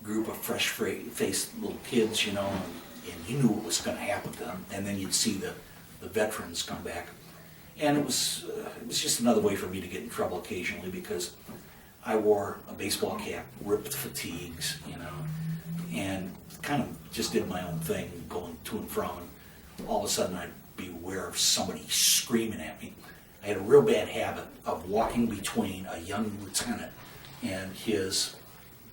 group of fresh-faced little kids, you know, and you knew what was going to happen to them. And then you'd see the veterans come back, and it was just another way for me to get in trouble occasionally because I wore a baseball cap, ripped fatigues, you know, and kind of just did my own thing, going to and from. And all of a sudden, I'd be aware of somebody screaming at me. I had a real bad habit of walking between a young lieutenant and his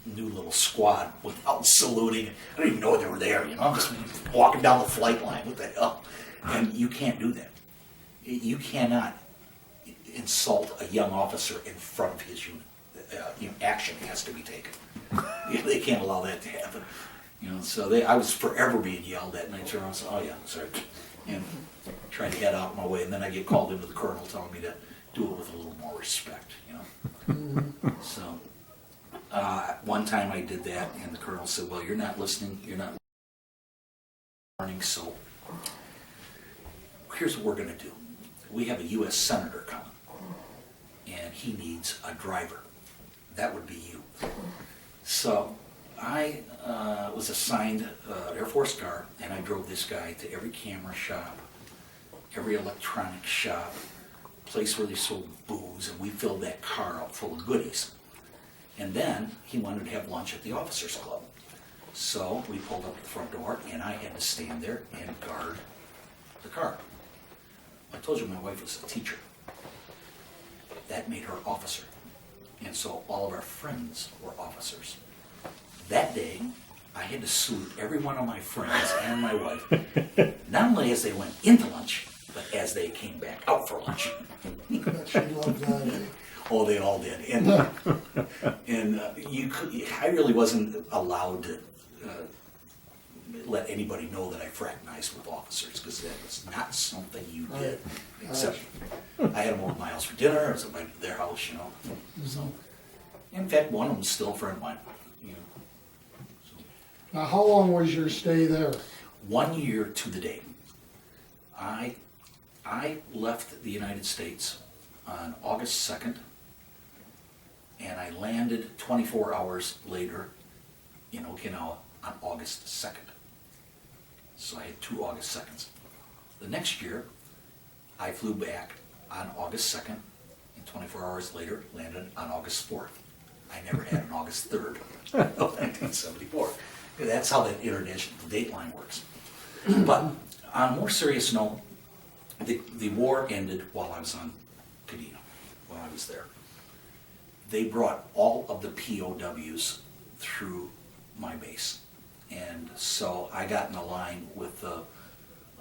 new little squad without saluting. I didn't even know they were there, you know, I'm just walking down the flight line, what the hell? And you can't do that. You cannot insult a young officer in front of his unit. Action has to be taken. They can't allow that to happen. You know, so I was forever being yelled at, and I turned around and said, "Oh yeah, sorry," and tried to head out my way. And then I get called into the colonel telling me to do it with a little more respect. You know, so one time I did that, and the colonel said, "Well, you're not listening. You're not learning. So here's what we're going to do. We have a U.S. senator coming, and he needs a driver. That would be you." So I was assigned an Air Force car, and I drove this guy to every camera shop, every electronic shop, place where they sold booze, and we filled that car up full of goodies. And then he wanted to have lunch at the officers club. So we pulled up at the front door, and I had to stand there and guard the car. I told you my wife was a teacher. That made her officer. And so all of our friends were officers. That day, I had to salute every one of my friends and my wife, not only as they went into lunch, but as they came back out for lunch. Bet she loved that, eh? Oh, they all did. And I really wasn't allowed to let anybody know that I fraternized with officers, because that was not something you did. Except I had them over at my house for dinner, I was invited to their house, you know. So, in fact, one of them is still a friend of mine. You know. So, Now, how long was your stay there? 1 year to the day. I left the United States on August 2nd, and I landed 24 hours later in Okinawa on August 2nd. So I had 2 August 2nds. The next year, I flew back on August 2nd, and 24 hours later landed on August 4th. I never had an August 3rd of 1974. That's how that international date line works. But on a more serious note, the war ended while I was on Kadena, while I was there. They brought all of the POWs through my base. And so I got in a line with a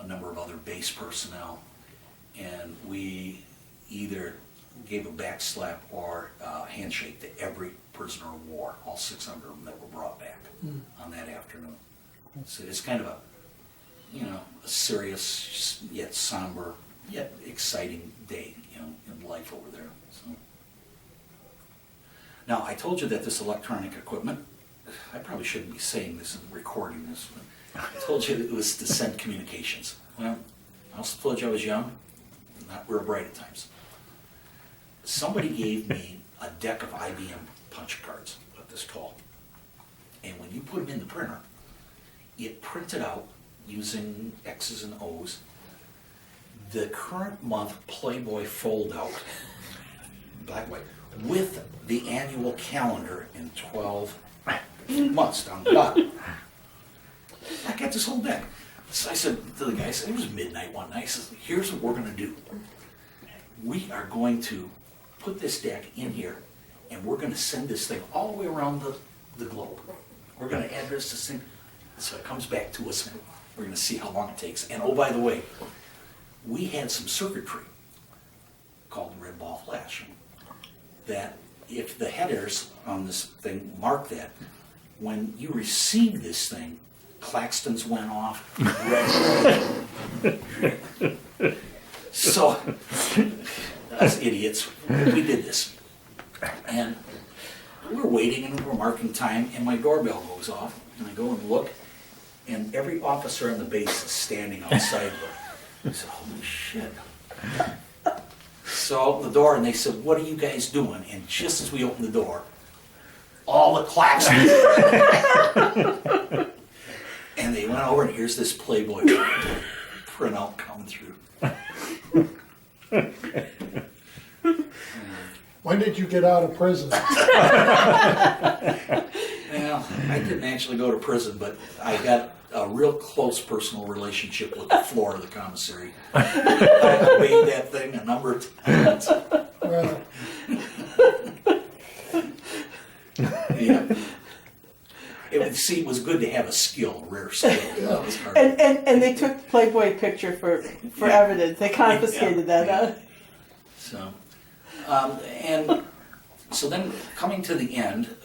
number of other base personnel, and we either gave a back slap or a handshake to every prisoner of war, all 600 of them that were brought back on that afternoon. So it's kind of a serious yet somber yet exciting day, in life over there. So. Now, I told you that this electronic equipment, I probably shouldn't be saying this and recording this, but I told you it was to send communications. Well, I also told you I was young, not real bright at times. Somebody gave me a deck of IBM punch cards about this tall. And when you put them in the printer, it printed out, using X's and O's, the current month Playboy fold-out, black and white, with the annual calendar in 12 months down the bottom. I got this whole deck. So I said to the guy, it was midnight one night, I said, here's what we're going to do. We are going to put this deck in here, and we're gonna send this thing all the way around the globe. We're gonna address this thing, so it comes back to us, and we're gonna see how long it takes. And oh, by the way, we had some circuitry called red ball flash, that if the headers on this thing mark that, when you receive this thing, Claxtons went off, red. So, us idiots, we did this. And we're waiting and we're marking time, and my doorbell goes off, and I go and look, and every officer on the base is standing outside. I said, holy shit. So the door, and they said, what are you guys doing? And just as we opened the door, all the Claxons. And they went over, and here's this Playboy printout coming through. When did you get out of prison? Well, I didn't actually go to prison, but I got a real close personal relationship with the floor of the commissary. I obeyed that thing a number of times. Well, Yeah. It was good to have a skill, a rare skill. That was hard. And they took the Playboy picture for Yeah. evidence. They confiscated that, huh? So, and so then coming to the end,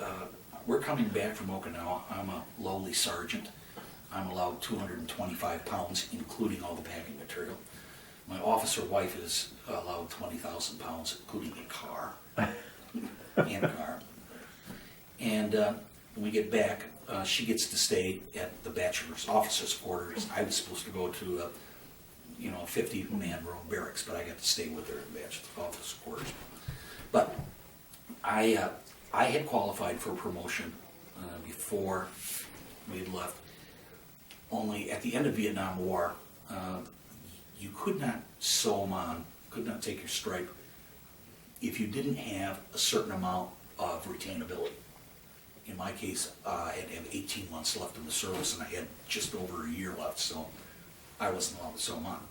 we're coming back from Okinawa. I'm a lowly sergeant. I'm allowed 225 pounds, including all the packing material. My officer wife is allowed 20,000 pounds, including a car, and a car. And when we get back, she gets to stay at the bachelor's officer's quarters. I was supposed to go to a 50-man room barracks, but I got to stay with her in the bachelor's officer's quarters. But I had qualified for promotion before we had left. Only at the end of Vietnam War, you could not sew them on, could not take your stripe if you didn't have a certain amount of retainability. In my case, I had to have 18 months left in the service, and I had just over a year left, so I wasn't allowed to sew them on.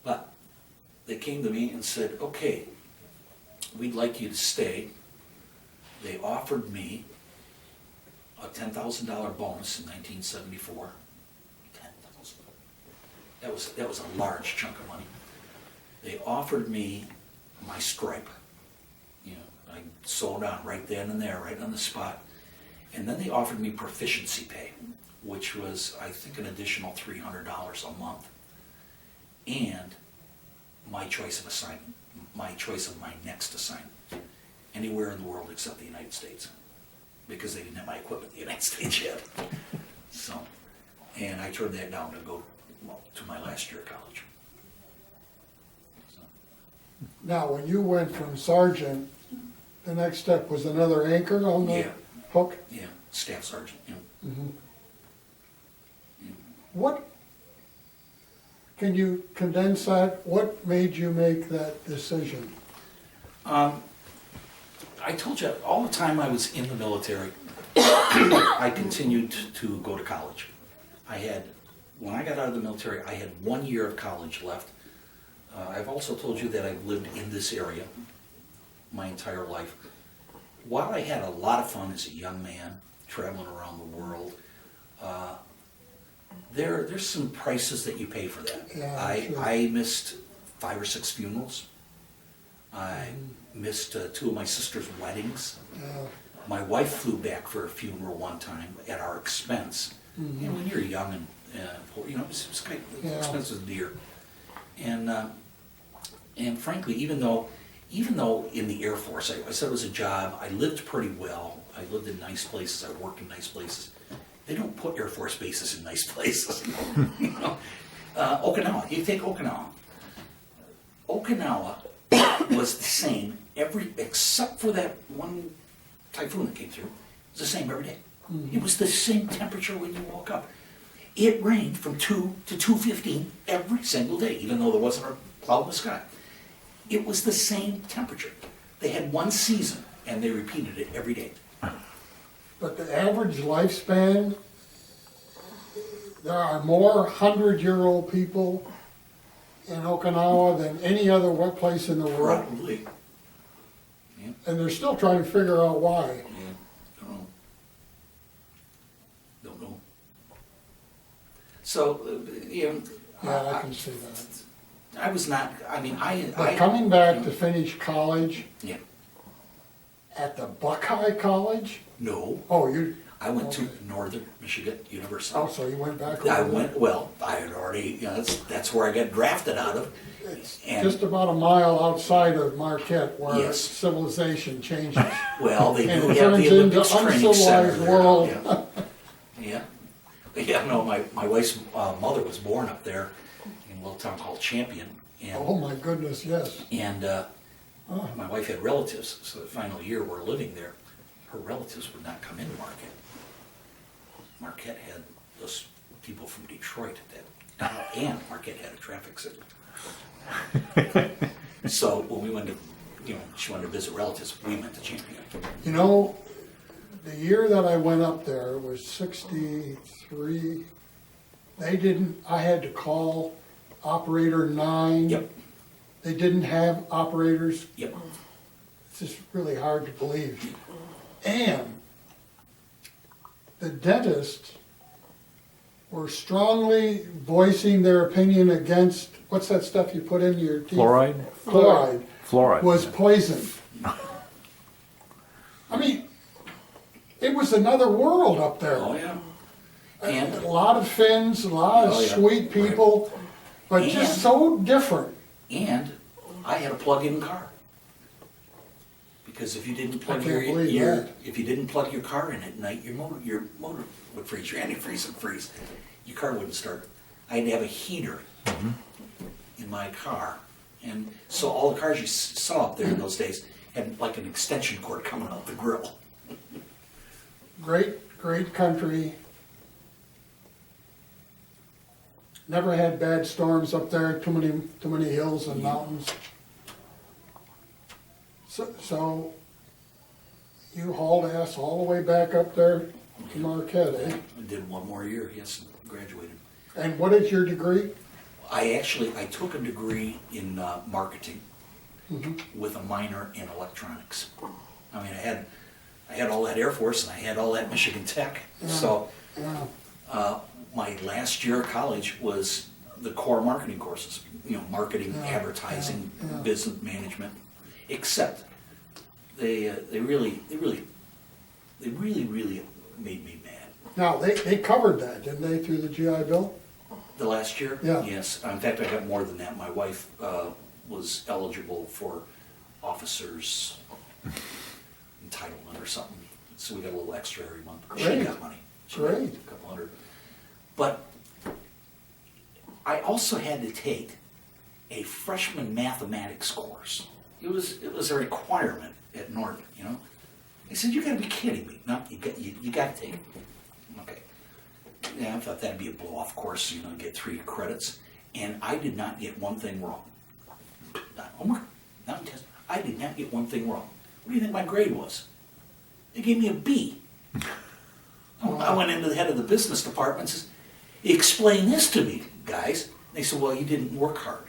But they came to me and said, okay, we'd like you to stay. They offered me a $10,000 bonus in 1974. $10,000. That was a large chunk of money. They offered me my stripe. I sewed on right then and there, right on the spot. And then they offered me proficiency pay, which was, I think, an additional $300 a month. And my choice of assignment, my choice of my next assignment, anywhere in the world except the United States, because they didn't have my equipment in the United States yet. So, and I turned that down to go to my last year of college. So. now, when you went from sergeant, the next step was another anchor on the Yeah. hook? Yeah, staff sergeant. Yeah. What, can you condense that? What made you make that decision? I told you, all the time I was in the military, I continued to go to college. When I got out of the military, I had 1 year of college left. I've also told you that I've lived in this area my entire life. While I had a lot of fun as a young man, traveling around the world, there's some prices that you pay for that. Yeah, sure. I missed 5 or 6 funerals. I missed 2 of my sister's weddings. My wife flew back for a funeral one time at our expense. When you're young and poor, it was kind of expensive as deer. And frankly, even though in the Air Force, I said it was a job, I lived pretty well. I lived in nice places. I worked in nice places. They don't put Air Force bases in nice places. Okinawa, you take Okinawa. Okinawa was the same except for that one typhoon that came through. It was the same every day. It was the same temperature when you woke up. It rained from 2 to 2:15 every single day, even though there wasn't a cloud in the sky. It was the same temperature. They had one season, and they repeated it every day. But the average lifespan, there are more 100-year-old people in Okinawa than any other place in the world. Probably. And they're still trying to figure out why. Yeah, don't know. Don't know. So, you know, Yeah, I can see that. I was not, I mean, But coming back to finish college Yeah, at the Buckeye College? no, Oh, you, I went to Okay. Northern Michigan University. oh, so you went back over I there? went, well, I had already, you know, that's where I got drafted out of. It's And- just about a mile outside of Marquette where Yes. civilization changes. Well, they And do it have turns the into Olympics training center uncivilized there. world. Yeah. Yeah, no, my wife's mother was born up there in a little town called Champion. Oh, my goodness, yes. And my wife had relatives, so the final year we're living there, her relatives would not come into Marquette. Marquette had those people from Detroit that, and Marquette had a traffic signal. So when we went to, you know, she wanted to visit relatives, we went to Champion. You know, the year that I went up there was 63. I had to call operator 9. Yep, They didn't have operators. yep. It's just really hard to believe. And the dentists were strongly voicing their opinion against, what's that stuff you put in your teeth? Fluoride? Fluoride Fluoride. was poison. I mean, it was another world up there. Oh, yeah. A And, lot of Finns, a lot of Oh, yeah. sweet people, but just And- so different. and I had a plug-in car. Because if you didn't plug can't believe your that. if you didn't plug your car in at night, your motor would freeze, your antifreeze would freeze. Your car wouldn't start. I had to have a heater in my car. And so all the cars you saw up there in those days had like an extension cord coming out the grill. Great, great country. Never had bad storms up there, too many hills and mountains. So you hauled ass all the way back up there to Marquette, eh? I did one more year, yes, and graduated. And what is your degree? I took a degree in marketing with a minor in electronics. I mean, I had all that Air Force and I had all that Michigan Tech. So Yeah. my last year of college was the core marketing courses, you know, marketing, Yeah, advertising, yeah. business management, except they really made me mad. Now, they covered that, didn't they, through the GI Bill? The last year? Yeah. Yes. In fact, I got more than that. My wife was eligible for officers entitlement or something, so we got a little extra every month. She Great. got money. She got Great. a couple hundred. But I also had to take a freshman mathematics course. It was a requirement at Northern, you know. They said, "You got to be kidding me!" No, you got to take it. Okay. Yeah, I thought that'd be a blow-off course, you know, get 3 credits, and I did not get one thing wrong. Not homework, not in test. I did not get one thing wrong. What do you think my grade was? They gave me a B. I went into the head of the business department and says, "Explain this to me, guys." They said, "Well, you didn't work hard."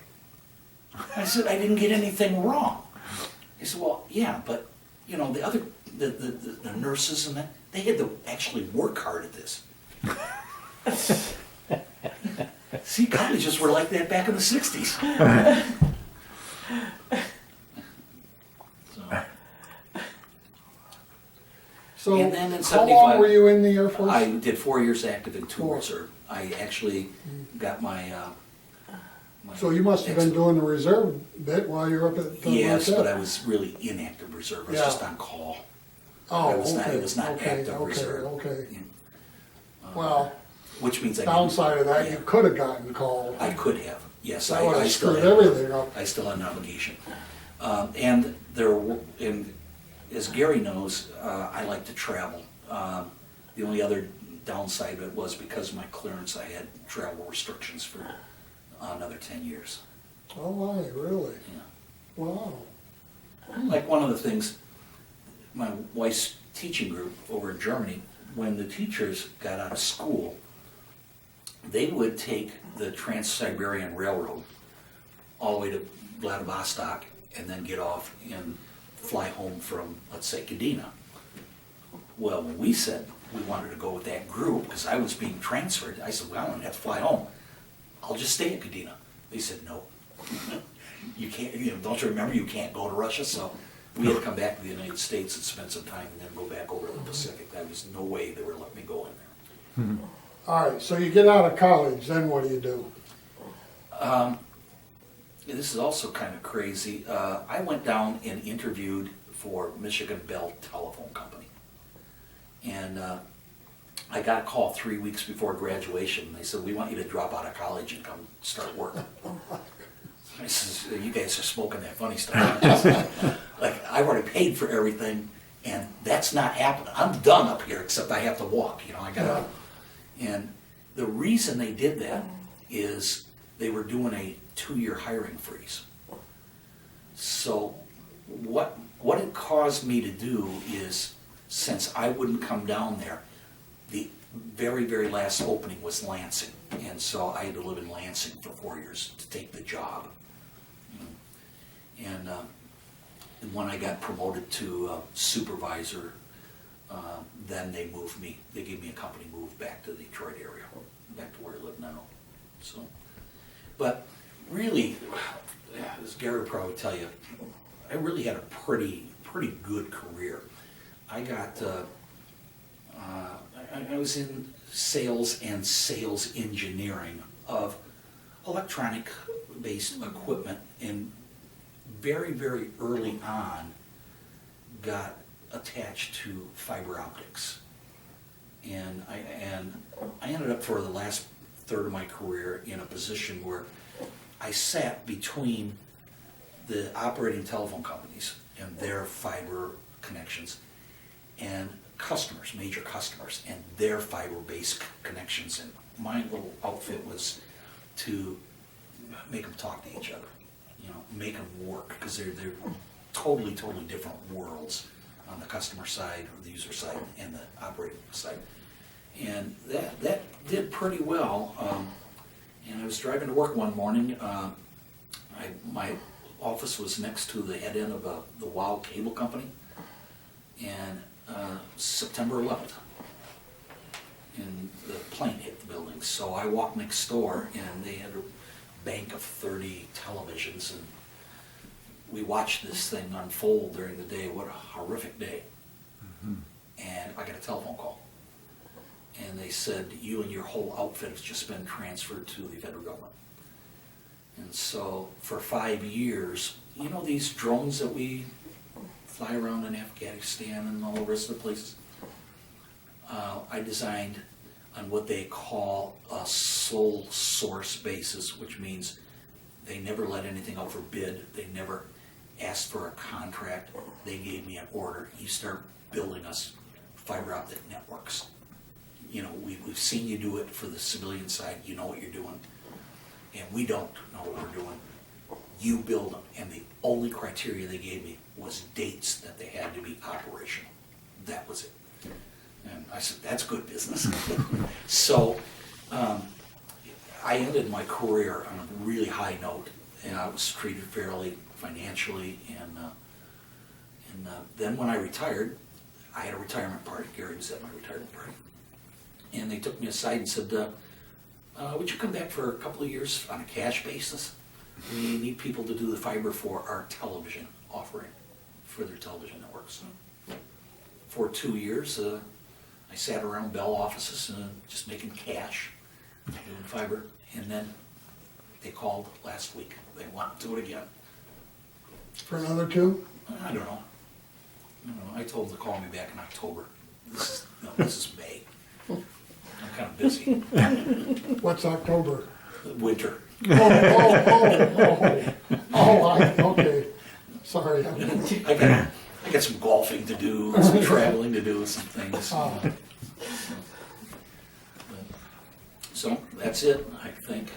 I said, "I didn't get anything wrong." They said, "Well, yeah, but you know, the nurses and that, they had to actually work hard at this." See, colleges were like that back in the 60s. So, And then in how long 75 were you in the Air Force? I did 4 years active and 2 4. reserve. I actually got my So you must have been doing the reserve bit while you were up at the Yes, Marquette. but I was really inactive reserve. I was Yeah. just on call. Oh, I was not- okay, it was not okay, active okay, reserve. okay. Yeah. Well, Which means I didn't- downside of that, yeah, you could have gotten called. I could have. Yes, That would I have still screwed have. everything up. I still had an obligation. And as Gary knows, I like to travel. The only other downside of it was because of my clearance, I had travel restrictions for another 10 years. Oh, my, really? Yeah. Wow. Like one of the things, my wife's teaching group over in Germany, when the teachers got out of school, they would take the Trans-Siberian Railroad all the way to Vladivostok and then get off in fly home from, let's say, Kadena. Well, when we said we wanted to go with that group, because I was being transferred, I said, well, I don't have to fly home. I'll just stay in Kadena. They said, no. You can't, don't you remember, you can't go to Russia? So we had to come back to the United States and spend some time and then go back over to the Pacific. There was no way they were letting me go in there. All right, so you get out of college, then what do? This is also kind of crazy. I went down and interviewed for Michigan Bell Telephone Company. And I got a call 3 weeks before graduation. They said, we want you to drop out of college and come start work. I says, you guys are smoking that funny stuff. Like, I've already paid for everything, and that's not happening. I'm done up here, except I have to walk, I gotta. And the reason they did that is they were doing a 2-year hiring freeze. So what it caused me to do is, since I wouldn't come down there, the very, very last opening was Lansing. And so I had to live in Lansing for 4 years to take the job. And when I got promoted to supervisor, then they moved me, they gave me a company move back to the Detroit area, back to where I live now. So, but really, as Gary would probably tell you, I really had a pretty good career. I got, I was in sales and sales engineering of electronic-based equipment, and very, very early on got attached to fiber optics. And I ended up for the last third of my career in a position where I sat between the operating telephone companies and their fiber connections and customers, major customers, and their fiber-based connections. And my little outfit was to make them talk to each other, make them work, because they're totally different worlds on the customer side or the user side and the operating side. And that did pretty well. And I was driving to work one morning. My office was next to the head end of the WOW cable company. And September 11th, and the plane hit the building. So I walked next door, and they had a bank of 30 televisions, and we watched this thing unfold during the day. What a horrific day. And I got a telephone call. And they said, you and your whole outfit has just been transferred to the federal government. And so for 5 years, these drones that we fly around in Afghanistan and all the rest of the places, I designed on what they call a sole source basis, which means they never let anything out for bid. They never asked for a contract. They gave me an order. You start building us fiber optic networks. We've seen you do it for the civilian side. You know what you're doing. And we don't know what we're doing. You build them. And the only criteria they gave me was dates that they had to be operational. That was it. And I said, that's good business. So I ended my career on a really high note, and I was treated fairly financially. And then when I retired, I had a retirement party. Gary was at my retirement party. And they took me aside and said, would you come back for a couple of years on a cash basis? We need people to do the fiber for our television offering, for their television networks. For 2 years, I sat around Bell offices just making cash, doing fiber, and then they called last week. They want to do it again. For another 2? I don't know. I told them to call me back in October. This is May. I'm kind of busy. What's October? Winter. Okay. Sorry. I got some golfing to do, some traveling to do, some things. So that's it, I think.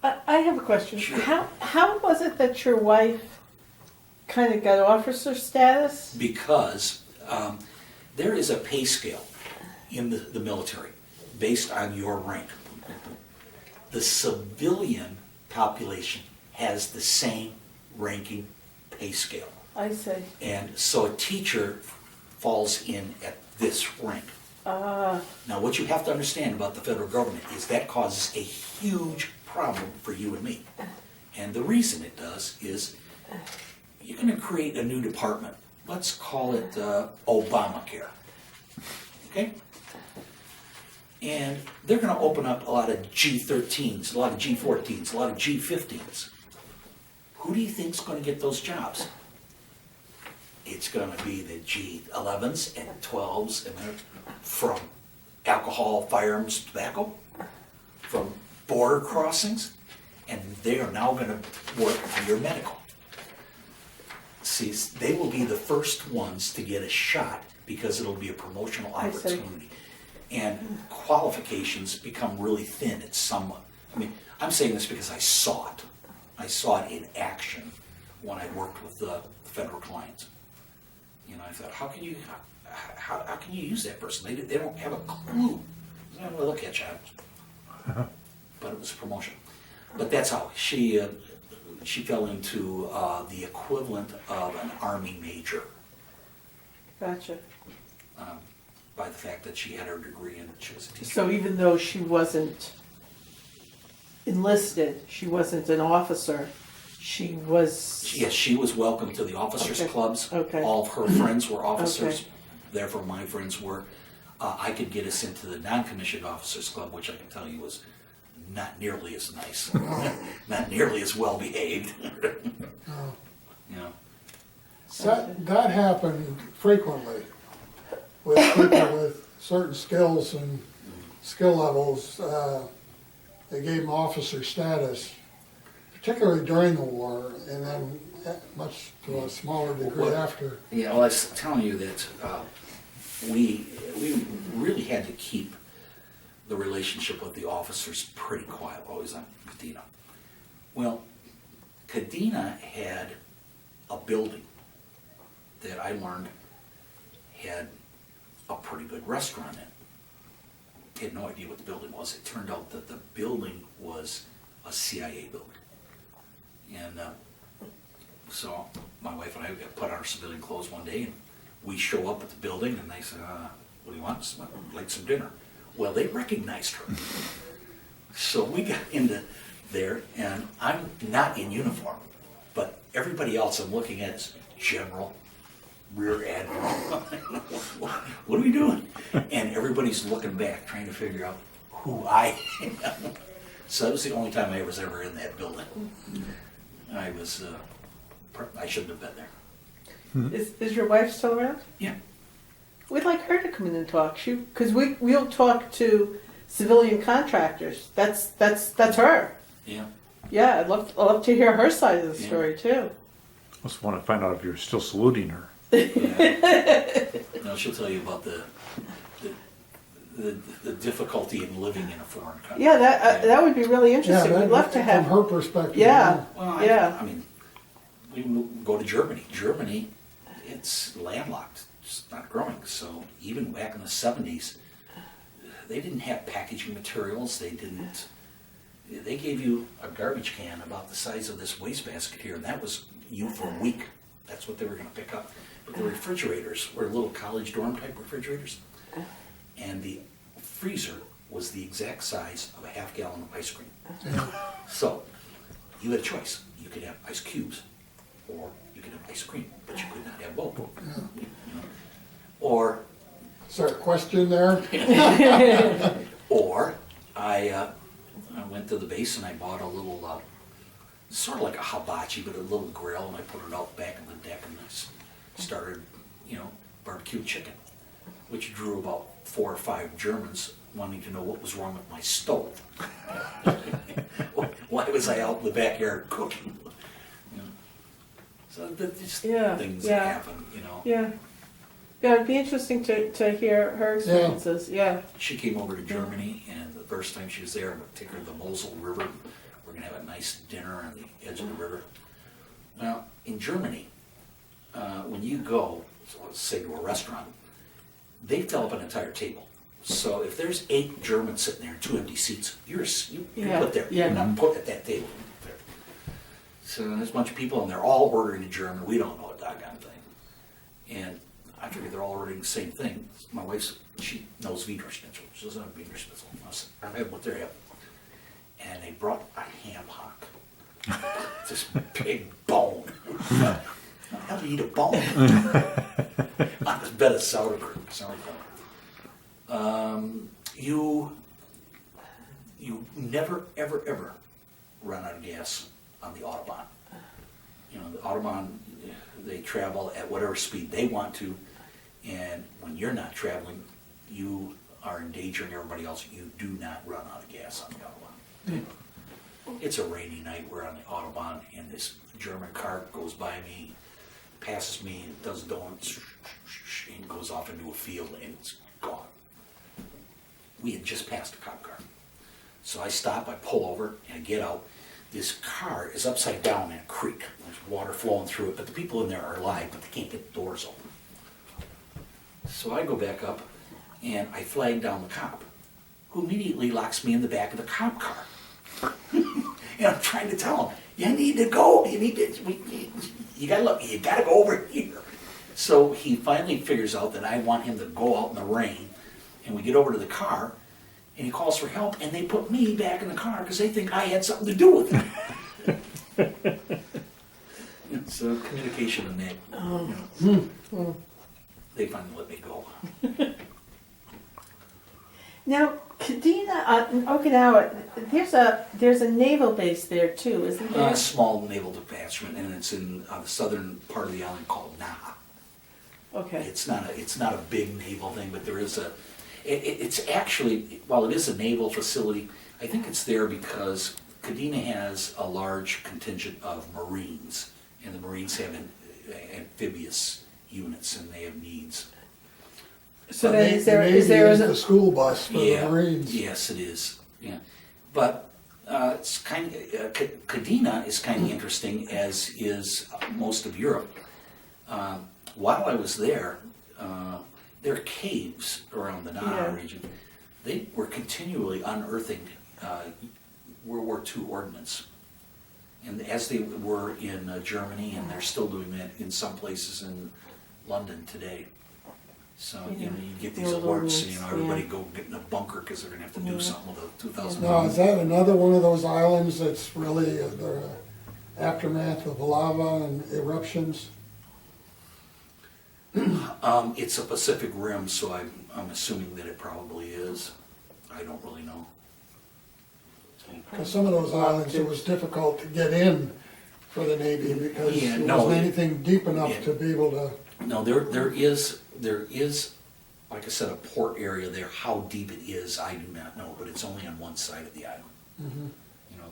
I have a question. Sure. How was it that your wife kind of got officer status? Because there is a pay scale in the military based on your rank. The civilian population has the same ranking pay scale. I see. And so a teacher falls in at this rank. Ah, Now, what you have to understand about the federal government is that causes a huge problem for you and me. And the reason it does is you're going to create a new department. Let's call it Obamacare. Okay? And they're going to open up a lot of G13s, a lot of G14s, a lot of G15s. Who do you think's going to get those jobs? It's going to be the G11s and 12s, and they're from alcohol, firearms, tobacco, from border crossings, and they are now going to work for your medical. See, they will be the first ones to get a shot because it'll be a promotional I see. opportunity. And qualifications become really thin at some, I mean, I'm saying this because I saw it. I saw it in action when I worked with the federal clients. You know, I thought, how can you use that person? They don't have a clue. Well, they'll catch on. But it was a promotion. But that's how she fell into the equivalent of an Army major gotcha. by the fact that she had her degree and she was a teacher. So even though she wasn't enlisted, she wasn't an officer, she was... Yes, she was welcome to the officers' Okay. clubs. Okay. All of her friends were officers. Okay. Therefore, my friends were. I could get us into the non-commissioned officers' club, which I can tell you was not nearly as nice, not nearly as well behaved. You know, That happened frequently with people with certain skills and skill levels. They gave them officer status, particularly during the war, and then much to a smaller degree Well, after. yeah. Well, I was telling you that we really had to keep the relationship with the officers pretty quiet, always on Kadena. Well, Kadena had a building that I learned had a pretty good restaurant in it. I had no idea what the building was. It turned out that the building was a CIA building. And so my wife and I put on our civilian clothes one day, and we show up at the building, and they said, what do you want? I'd like some dinner. Well, they recognized her. So we got into there, and I'm not in uniform, but everybody else I'm looking at is General, Rear Admiral. What are we doing? And everybody's looking back, trying to figure out who I am. So that was the only time I was ever in that building. I shouldn't have been there. Is your wife still around? Yeah. We'd like her to come in and talk. Because we'll talk to civilian contractors. That's her. Yeah. Yeah, I'd love to hear her side of the Yeah. story too. I just want to find out if you're still saluting her. Yeah. No, she'll tell you about the difficulty in living in a foreign country. Yeah, that would be really Yeah, interesting. We'd love to have. From her perspective. Yeah. Well, Yeah. I mean, we go to Germany. Germany, it's landlocked. It's not growing. So even back in the 70s, they didn't have packaging materials. They gave you a garbage can about the size of this wastebasket here, and that was you for a week. That's what they were going to pick up. But the refrigerators were little college dorm type refrigerators, and the freezer was the exact size of a half gallon of ice cream. So you had a choice. You could have ice cubes, or you could have ice cream, but you could not have both. You know? Or Is there a question there? Or I went to the base and I bought a little, sort of like a hibachi, but a little grill, and I put it out back on the deck, and I started, barbecue chicken, which drew about 4 or 5 Germans wanting to know what was wrong with my stove. Why was I out in the backyard cooking? So just Yeah, things yeah. that happen, Yeah. Yeah, it'd be interesting to hear her experiences. Yeah. She came over to Germany, and the first time she was there, I'm going to take her to the Mosel River. We're going to have a nice dinner on the edge of the river. Now, in Germany, when you go, so let's say to a restaurant, they fill up an entire table. So if there's 8 Germans sitting there and 2 empty seats, you're Yeah, put there. yeah. You're not put at that table. So there's a bunch of people and they're all ordering in German. We don't know a doggone thing. And I figured they're all ordering the same thing. My wife, she knows Wiener Schnitzel. She doesn't have Wiener Schnitzel. I said, I had what they're having. And they brought a ham hock. This big bone. How do you eat a bone? On this bed of sauerkraut. You never, ever, ever run out of gas on the Autobahn. You know, the Autobahn, they travel at whatever speed they want to, and when you're not traveling, you are endangering everybody else. You do not run out of gas on the Autobahn. It's a rainy night, we're on the Autobahn, and this German car goes by me, passes me, and does donuts, and goes off into a field, and it's gone. We had just passed a cop car. So I stop, I pull over, and I get out. This car is upside down in a creek. There's water flowing through it, but the people in there are alive, but they can't get the doors open. So I go back up, and I flag down the cop, who immediately locks me in the back of the cop car. And I'm trying to tell him, you need to go, you gotta go over here. So he finally figures out that I want him to go out in the rain, and we get over to the car, and he calls for help, and they put me back in the car because they think I had something to do with it. It's communication and that. They finally let me go. Now, Kadena, in Okinawa, there's a naval base there too, isn't there? A small naval detachment, and it's in the southern part of the island called Naha. Okay. It's not a big naval thing, but there is it's actually, while it is a naval facility, I think it's there because Kadena has a large contingent of Marines, and the Marines have amphibious units, and they have needs. So The then is there Navy the school bus for the Marines. Yes, it is. Yeah, but it's kind of Kadena is kind of interesting, as is most of Europe. While I was there, there are caves around the Naha region. They were continually unearthing World War II ordnance, and as they were in Germany, and they're still doing that in some places in London today. So, you get these Old alerts, ordnance, everybody go get in a bunker because they're going to have to do something with the 2000. Now, is that another one of those islands that's really the aftermath of lava and eruptions? It's a Pacific Rim, so I'm assuming that it probably is. I don't really know. Because some of those islands, it was difficult to get in for the Navy because Yeah, there no, wasn't anything deep enough yeah. to be able to. No, there is, like I said, a port area there. How deep it is, I do not know, but it's only on one side of the island. You know,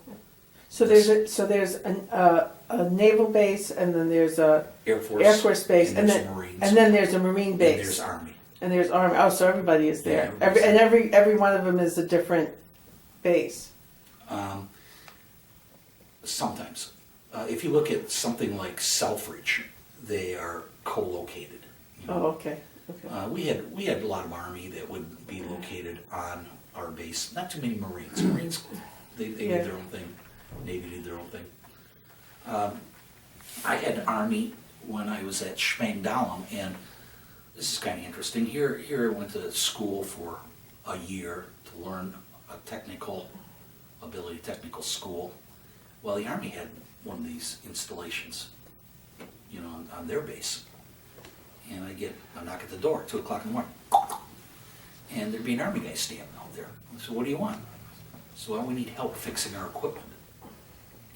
So there's a naval base, and then there's a Air Force base, and there's then Marines, there's a Marine and base, there's Army. and there's Army. Oh, so everybody is there. Yeah, Every one of them is a different base. Sometimes, if you look at something like Selfridge, they are co-located. You know? Oh, okay. Okay. We had a lot of Army that would be located on our base. Not too many Marines. Marines, they did their own thing. Navy did their own thing. I had Army when I was at Spangdahlem, and this is kind of interesting. Here I went to school for a year to learn a technical school. Well, the Army had one of these installations, you know, on their base. And I get a knock at the door, 2 o'clock in the morning. And there'd be an Army guy standing out there. I said, what do you want? So, well, we need help fixing our equipment.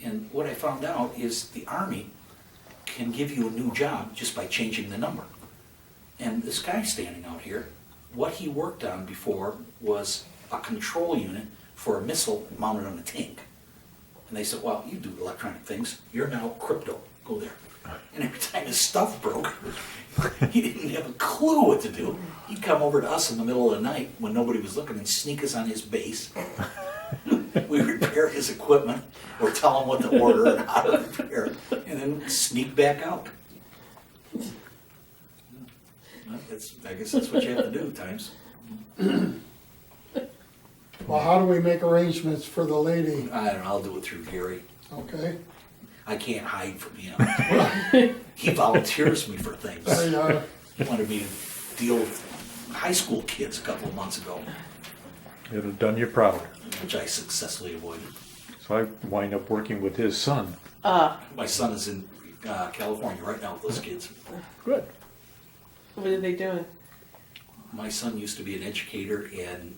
And what I found out is the Army can give you a new job just by changing the number. And this guy standing out here, what he worked on before was a control unit for a missile mounted on a tank. And they said, well, you do electronic things. You're now crypto. Go there. And every time his stuff broke, he didn't have a clue what to do. He'd come over to us in the middle of the night when nobody was looking and sneak us on his base. We repair his equipment or tell him what to order and how to repair it, and then sneak back out. I guess that's what you have to do at times. Well, how do we make arrangements for the lady? I don't know, I'll do it through Gary. Okay. I can't hide from him. He volunteers me for things. He wanted me to deal with high school kids a couple of months ago, It'd have done you proud. which I successfully avoided. So I wind up working with his son. My son is in California right now with those kids. Good. What are they doing? My son used to be an educator, and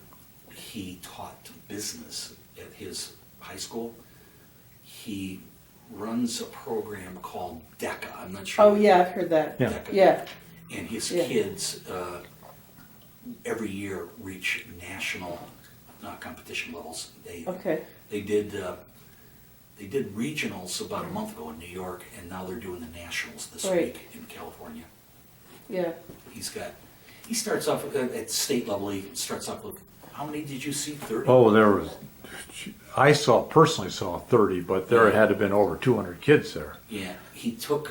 he taught business at his high school. He runs a program called DECA. I'm not sure. Oh, yeah, I've heard that. Yeah. DECA. Yeah, And his Yeah. kids every year reach national competition levels. okay, They did regionals about a month ago in New York, and now they're doing the nationals this Right. week in California. yeah. He starts off at state level. He starts off with, how many did you see? 30. Oh, there was, I personally saw 30, but there had to have been over 200 kids there. Yeah, he took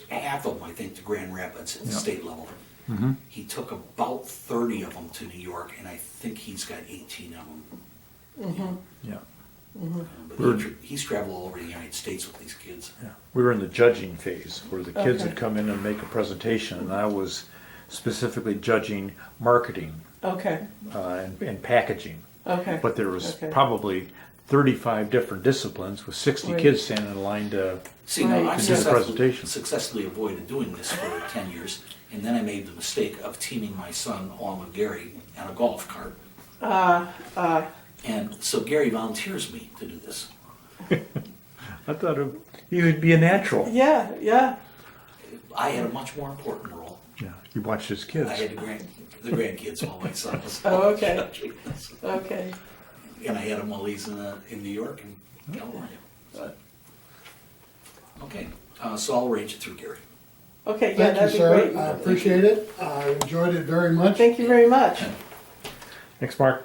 half of them, I think, to Grand Rapids at the state level. Mm-hmm. He took about 30 of them to New York, and I think he's got 18 of them. Yeah. But he's traveled all over the United States with these kids. Yeah. We were in the judging phase where the kids Okay. would come in and make a presentation, and I was specifically judging marketing Okay, and packaging. okay. But there was Okay. probably 35 different disciplines with 60 Right. kids standing in line to. See, now Right. I To do the presentation. successfully avoided doing this for 10 years, and then I made the mistake of teaming my son on with Gary on a golf cart. And so Gary volunteers me to do this. I thought he would be a natural. Yeah, yeah. I had a much more important role. Yeah, you watched his kids. I had the grandkids while my son was Oh, okay. judging this. Okay. And I had him while he's in New York and California. Okay, so I'll arrange it through Gary. Okay, yeah, Thank you, that'd be sir. great. I appreciate it. I enjoyed it very much. Thank you very much. Thanks, Mark.